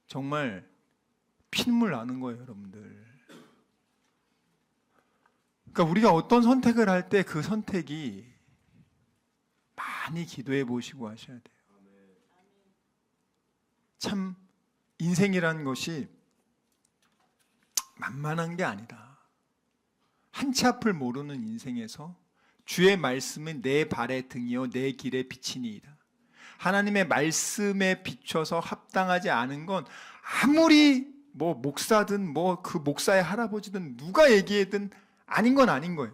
정말 피눈물 나는 거예요, 여러분들. 그러니까 우리가 어떤 선택을 할 때 그 선택이 많이 기도해 보시고 하셔야 돼요. 참 인생이라는 것이 만만한 게 아니다. 한치 앞을 모르는 인생에서 주의 말씀은 내 발의 등이요 내 길의 빛이니이다. 하나님의 말씀에 비춰서 합당하지 않은 건 아무리 뭐 목사든 뭐 그 목사의 할아버지든 누가 얘기해든 아닌 건 아닌 거예요.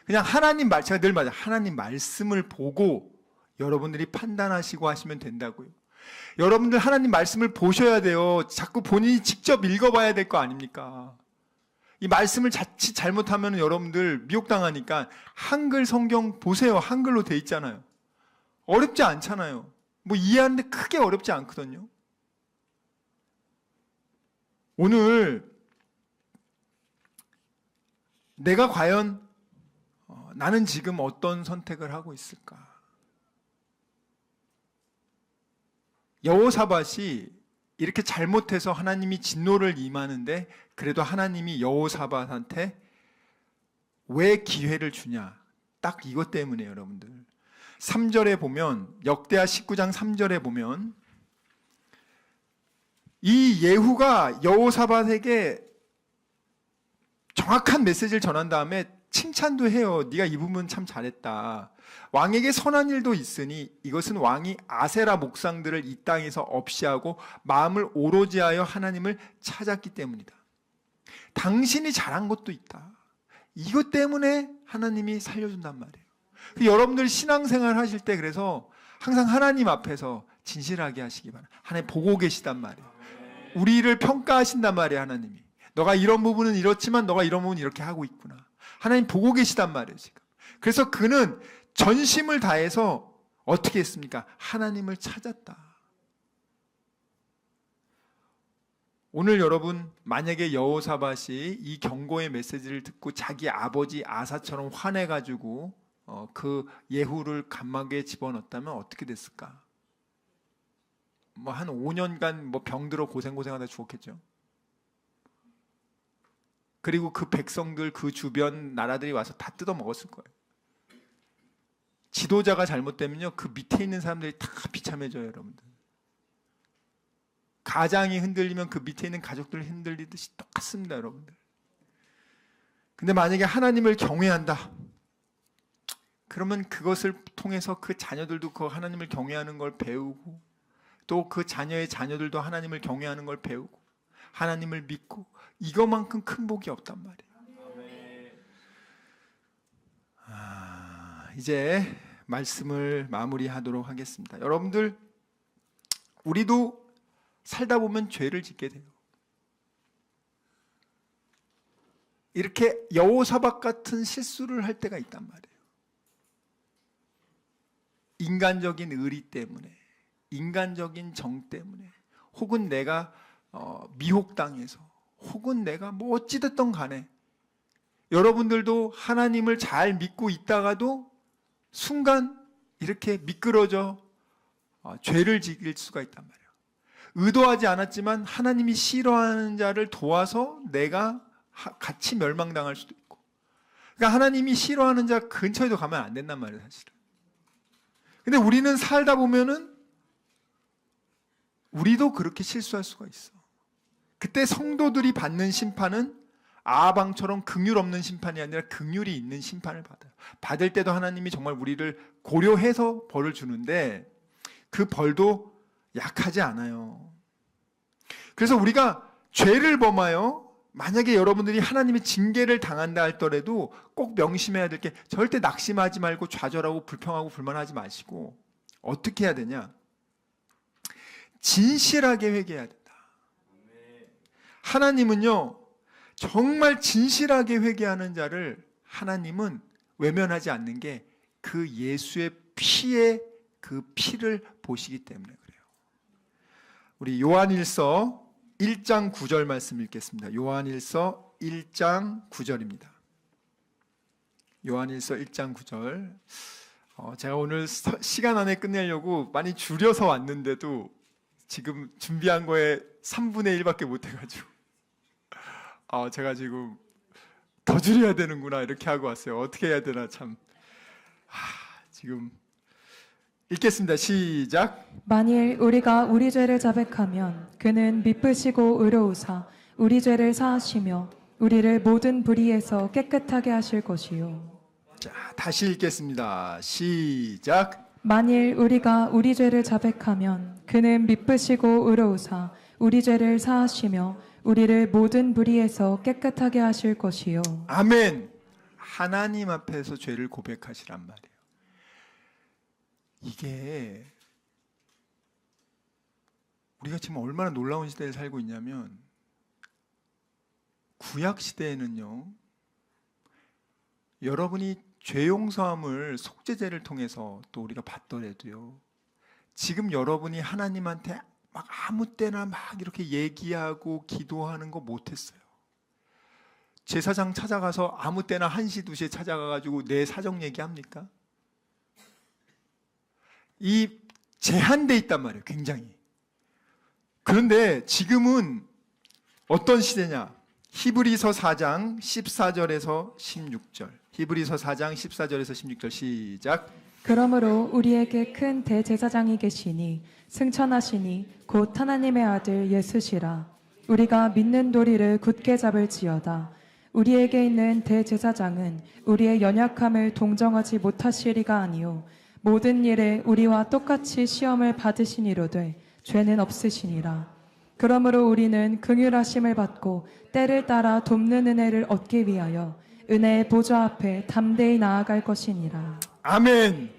그냥 하나님 말, 제가 늘 말해요. 하나님 말씀을 보고 여러분들이 판단하시고 하시면 된다고요. 여러분들 하나님 말씀을 보셔야 돼요. 자꾸 본인이 직접 읽어봐야 될 거 아닙니까? 이 말씀을 자칫 잘못하면 여러분들 미혹당하니까 한글 성경 보세요. 한글로 돼 있잖아요. 어렵지 않잖아요. 뭐 이해하는데 크게 어렵지 않거든요. 오늘 내가 과연 나는 지금 어떤 선택을 하고 있을까? 여호사밧이 이렇게 잘못해서 하나님이 진노를 임하는데 그래도 하나님이 여호사밧한테 왜 기회를 주냐? 딱 이것 때문에 여러분들. 3절에 보면 역대하 19장 3절에 보면 이 예후가 여호사밧에게 정확한 메시지를 전한 다음에 칭찬도 해요. 네가 이 부분 참 잘했다. 왕에게 선한 일도 있으니 이것은 왕이 아세라 목상들을 이 땅에서 없이 하고 마음을 오로지 하여 하나님을 찾았기 때문이다. 당신이 잘한 것도 있다. 이것 때문에 하나님이 살려준단 말이에요. 여러분들 신앙생활 하실 때 그래서 항상 하나님 앞에서 진실하게 하시기 바랍니다. 하나님 보고 계시단 말이에요. 우리를 평가하신단 말이에요. 하나님이. 너가 이런 부분은 이렇지만 너가 이런 부분은 이렇게 하고 있구나. 하나님 보고 계시단 말이에요. 지금. 그래서 그는 전심을 다해서 어떻게 했습니까? 하나님을 찾았다. 오늘 여러분 만약에 여호사밧이 이 경고의 메시지를 듣고 자기 아버지 아사처럼 화내가지고 그 예후를 감옥에 집어넣었다면 어떻게 됐을까? 뭐 한 5년간 병들어 고생하다 죽었겠죠. 그리고 그 백성들 그 주변 나라들이 와서 다 뜯어 먹었을 거예요. 지도자가 잘못되면요 그 밑에 있는 사람들이 다 비참해져요. 여러분들. 가장이 흔들리면 그 밑에 있는 가족들 흔들리듯이 똑같습니다. 여러분들. 근데 만약에 하나님을 경외한다 그러면 그것을 통해서 그 자녀들도 그 하나님을 경외하는 걸 배우고 또 그 자녀의 자녀들도 하나님을 경외하는 걸 배우고 하나님을 믿고 이것만큼 큰 복이 없단 말이에요. 이제 말씀을 마무리하도록 하겠습니다. 여러분들 우리도 살다 보면 죄를 짓게 돼요. 이렇게 여호사밧 같은 실수를 할 때가 있단 말이에요. 인간적인 의리 때문에, 인간적인 정 때문에, 혹은 내가 미혹당해서, 혹은 내가 뭐 어찌됐든 간에 여러분들도 하나님을 잘 믿고 있다가도 순간 이렇게 미끄러져 죄를 지을 수가 있단 말이에요. 의도하지 않았지만 하나님이 싫어하는 자를 도와서 내가 같이 멸망당할 수도 있고, 그러니까 하나님이 싫어하는 자 근처에도 가면 안 된단 말이에요, 사실은. 근데 우리는 살다 보면은 우리도 그렇게 실수할 수가 있어. 그때 성도들이 받는 심판은 아방처럼 긍휼 없는 심판이 아니라 긍휼이 있는 심판을 받아요. 받을 때도 하나님이 정말 우리를 고려해서 벌을 주는데 그 벌도 약하지 않아요. 그래서 우리가 죄를 범하여 만약에 여러분들이 하나님의 징계를 당한다 할더라도 꼭 명심해야 될 게 절대 낙심하지 말고 좌절하고 불평하고 불만하지 마시고 어떻게 해야 되냐? 진실하게 회개해야 된다. 하나님은요 정말 진실하게 회개하는 자를 하나님은 외면하지 않는 게 그 예수의 피에 그 피를 보시기 때문에 그래요. 우리 요한일서 1장 9절 말씀 읽겠습니다. 요한일서 1장 9절입니다. 요한일서 1장 9절. 제가 오늘 시간 안에 끝내려고 많이 줄여서 왔는데도 지금 준비한 거에 3분의 1밖에 못 해가지고 제가 지금 더 줄여야 되는구나 이렇게 하고 왔어요. 어떻게 해야 되나 참. 지금 읽겠습니다. 시작. 만일 우리가 우리 죄를 자백하면 그는 미쁘시고 의로우사 우리 죄를 사하시며 우리를 모든 불의에서 깨끗하게 하실 것이요. 자, 다시 읽겠습니다. 시작. 만일 우리가 우리 죄를 자백하면 그는 미쁘시고 의로우사 우리 죄를 사하시며 우리를 모든 불의에서 깨끗하게 하실 것이요. 아멘. 하나님 앞에서 죄를 고백하시란 말이에요. 이게 우리가 지금 얼마나 놀라운 시대를 살고 있냐면 구약 시대에는요 여러분이 죄 용서함을 속죄제를 통해서 또 우리가 받더라도요 지금 여러분이 하나님한테 막 아무 때나 막 이렇게 얘기하고 기도하는 거 못했어요. 제사장 찾아가서 아무 때나 1시 2시에 찾아가가지고 내 사정 얘기합니까? 이 제한돼 있단 말이에요. 굉장히 그런데 지금은 어떤 시대냐? 히브리서 4장 14절에서 16절. 히브리서 4장 14절에서 16절 시작. 그러므로 우리에게 큰 대제사장이 계시니 승천하시니 곧 하나님의 아들 예수시라. 우리가 믿는 도리를 굳게 잡을지어다. 우리에게 있는 대제사장은 우리의 연약함을 동정하지 못하시리가 아니요 모든 일에 우리와 똑같이 시험을 받으시니로되 죄는 없으시니라. 그러므로 우리는 긍휼하심을 받고 때를 따라 돕는 은혜를 얻기 위하여 은혜의 보좌 앞에 담대히 나아갈 것이니라. 아멘.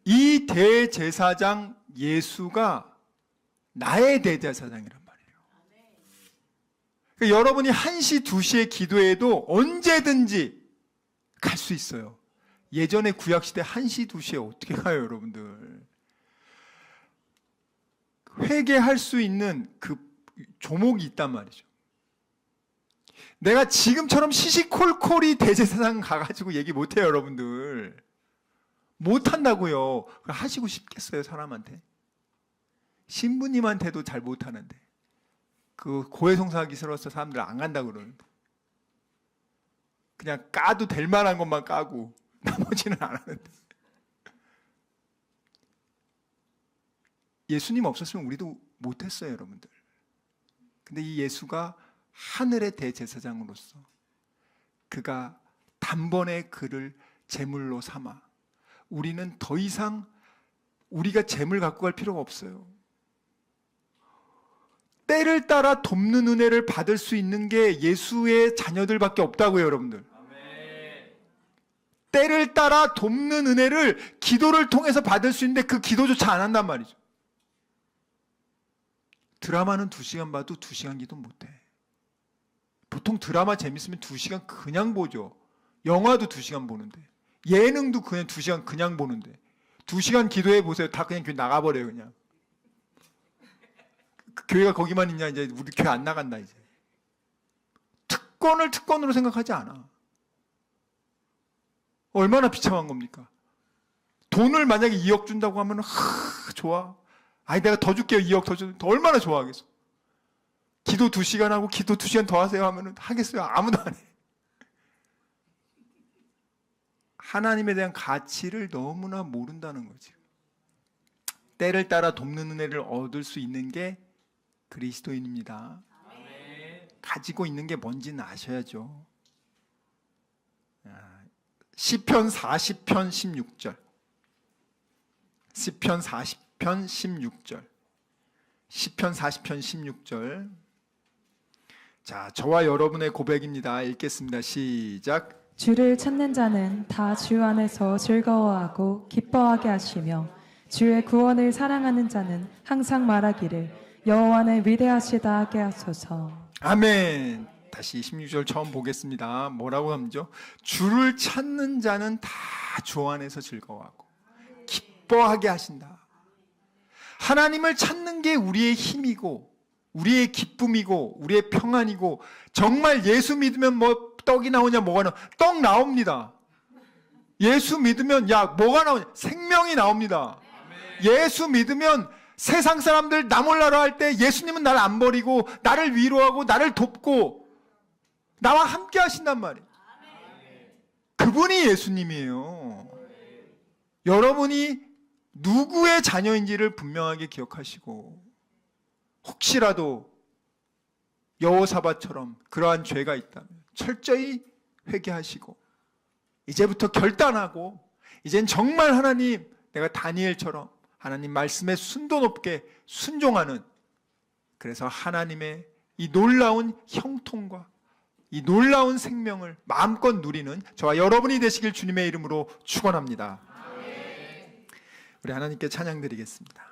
이 대제사장 예수가 나의 대제사장이란 말이에요. 그러니까 여러분이 1시, 2시에 기도해도 언제든지 갈 수 있어요. 예전에 구약시대 1시, 2시에 어떻게 가요, 여러분들? 회개할 수 있는 그 조목이 있단 말이죠. 내가 지금처럼 시시콜콜이 대제사장 가가지고 얘기 못해요, 여러분들. 못한다고요. 하시고 싶겠어요, 사람한테? 신부님한테도 잘 못하는데. 그 고해성사하기 싫어서 사람들 안 간다고 그러는데. 그냥 까도 될 만한 것만 까고 나머지는 안 하는데. 예수님 없었으면 우리도 못했어요, 여러분들. 근데 이 예수가 하늘의 대제사장으로서 그가 단번에 그를 제물로 삼아 우리는 더 이상 우리가 제물 갖고 갈 필요가 없어요. 때를 따라 돕는 은혜를 받을 수 있는 게 예수의 자녀들밖에 없다고요, 여러분들. 때를 따라 돕는 은혜를 기도를 통해서 받을 수 있는데 그 기도조차 안 한단 말이죠. 드라마는 2시간 봐도 2시간 기도 못해. 보통 드라마 재밌으면 2시간 그냥 보죠. 영화도 2시간 보는데, 예능도 그냥 2시간 그냥 보는데, 2시간 기도해 보세요. 다 그냥 교회 나가버려요, 그냥. 그 교회가 거기만 있냐, 이제 우리 교회 안 나간다, 이제. 특권을 특권으로 생각하지 않아. 얼마나 비참한 겁니까? 돈을 만약에 2억 준다고 하면, 좋아. 아니, 내가 더 줄게요. 2억 더 주면 얼마나 좋아하겠어. 기도 2시간 하고 기도 2시간 더 하세요 하면 하겠어요? 아무도 안 해. 하나님에 대한 가치를 너무나 모른다는 거지. 때를 따라 돕는 은혜를 얻을 수 있는 게 그리스도인입니다. 가지고 있는 게 뭔지는 아셔야죠. 시편 40편 16절. 시편 40편 16절. 시편 40편 16절. 자, 저와 여러분의 고백입니다. 읽겠습니다. 시작. 주를 찾는 자는 다 주 안에서 즐거워하고 기뻐하게 하시며 주의 구원을 사랑하는 자는 항상 말하기를 여호와는 위대하시다 하게 하소서. 아멘. 다시 16절 처음 보겠습니다. 뭐라고 하죠? 주를 찾는 자는 다 주 안에서 즐거워하고 기뻐하게 하신다. 하나님을 찾는 게 우리의 힘이고 우리의 기쁨이고 우리의 평안이고, 정말 예수 믿으면 뭐 떡이 나오냐 뭐가 나오냐, 떡 나옵니다. 예수 믿으면 야 뭐가 나오냐, 생명이 나옵니다. 예수 믿으면 세상 사람들 나 몰라라 할 때 예수님은 나를 안 버리고 나를 위로하고 나를 돕고 나와 함께 하신단 말이에요. 그분이 예수님이에요. 여러분이 누구의 자녀인지를 분명하게 기억하시고, 혹시라도 여호사밧처럼 그러한 죄가 있다면 철저히 회개하시고 이제부터 결단하고, 이젠 정말 하나님, 내가 다니엘처럼 하나님 말씀에 순도 높게 순종하는, 그래서 하나님의 이 놀라운 형통과 이 놀라운 생명을 마음껏 누리는 저와 여러분이 되시길 주님의 이름으로 축원합니다. 우리 하나님께 찬양 드리겠습니다.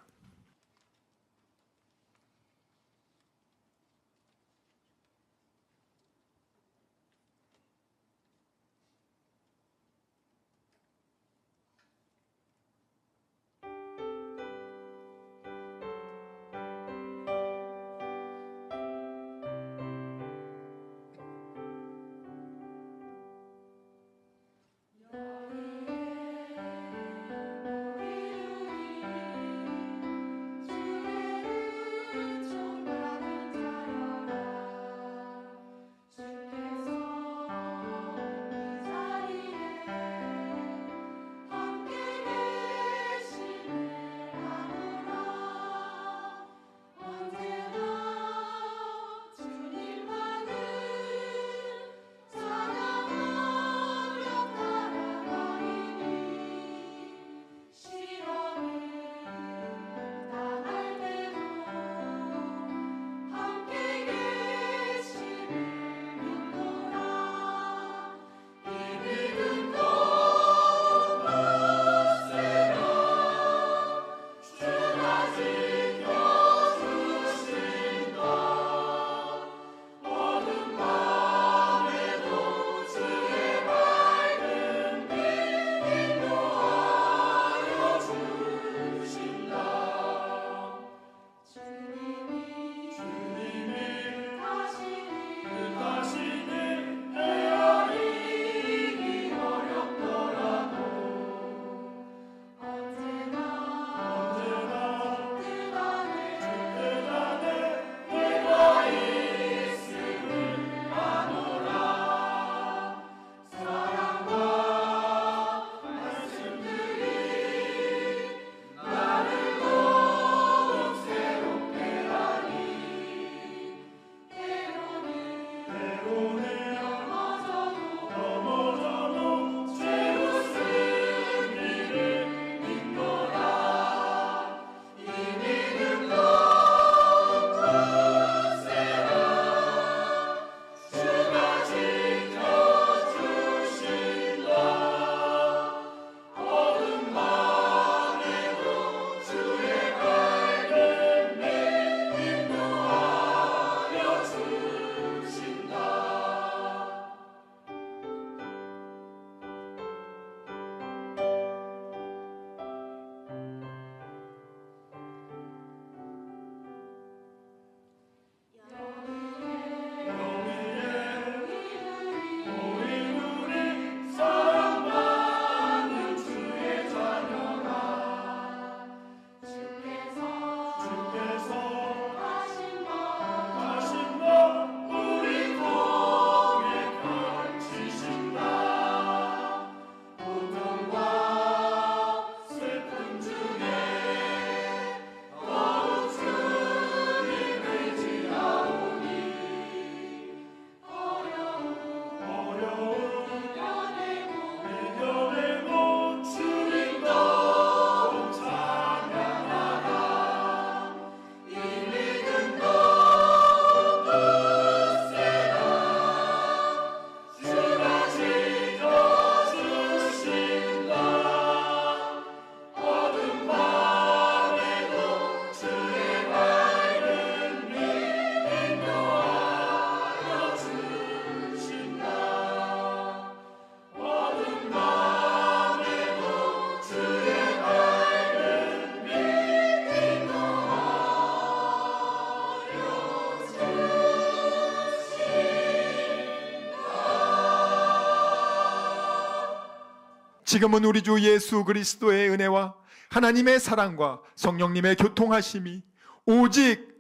지금은 우리 주 예수 그리스도의 은혜와 하나님의 사랑과 성령님의 교통하심이 오직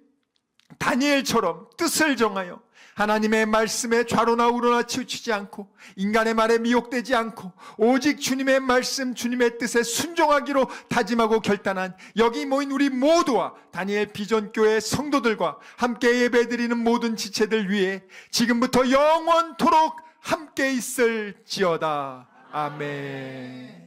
다니엘처럼 뜻을 정하여 하나님의 말씀에 좌로나 우로나 치우치지 않고 인간의 말에 미혹되지 않고 오직 주님의 말씀, 주님의 뜻에 순종하기로 다짐하고 결단한 여기 모인 우리 모두와 다니엘 비전교회 성도들과 함께 예배드리는 모든 지체들 위해 지금부터 영원토록 함께 있을지어다. 아멘.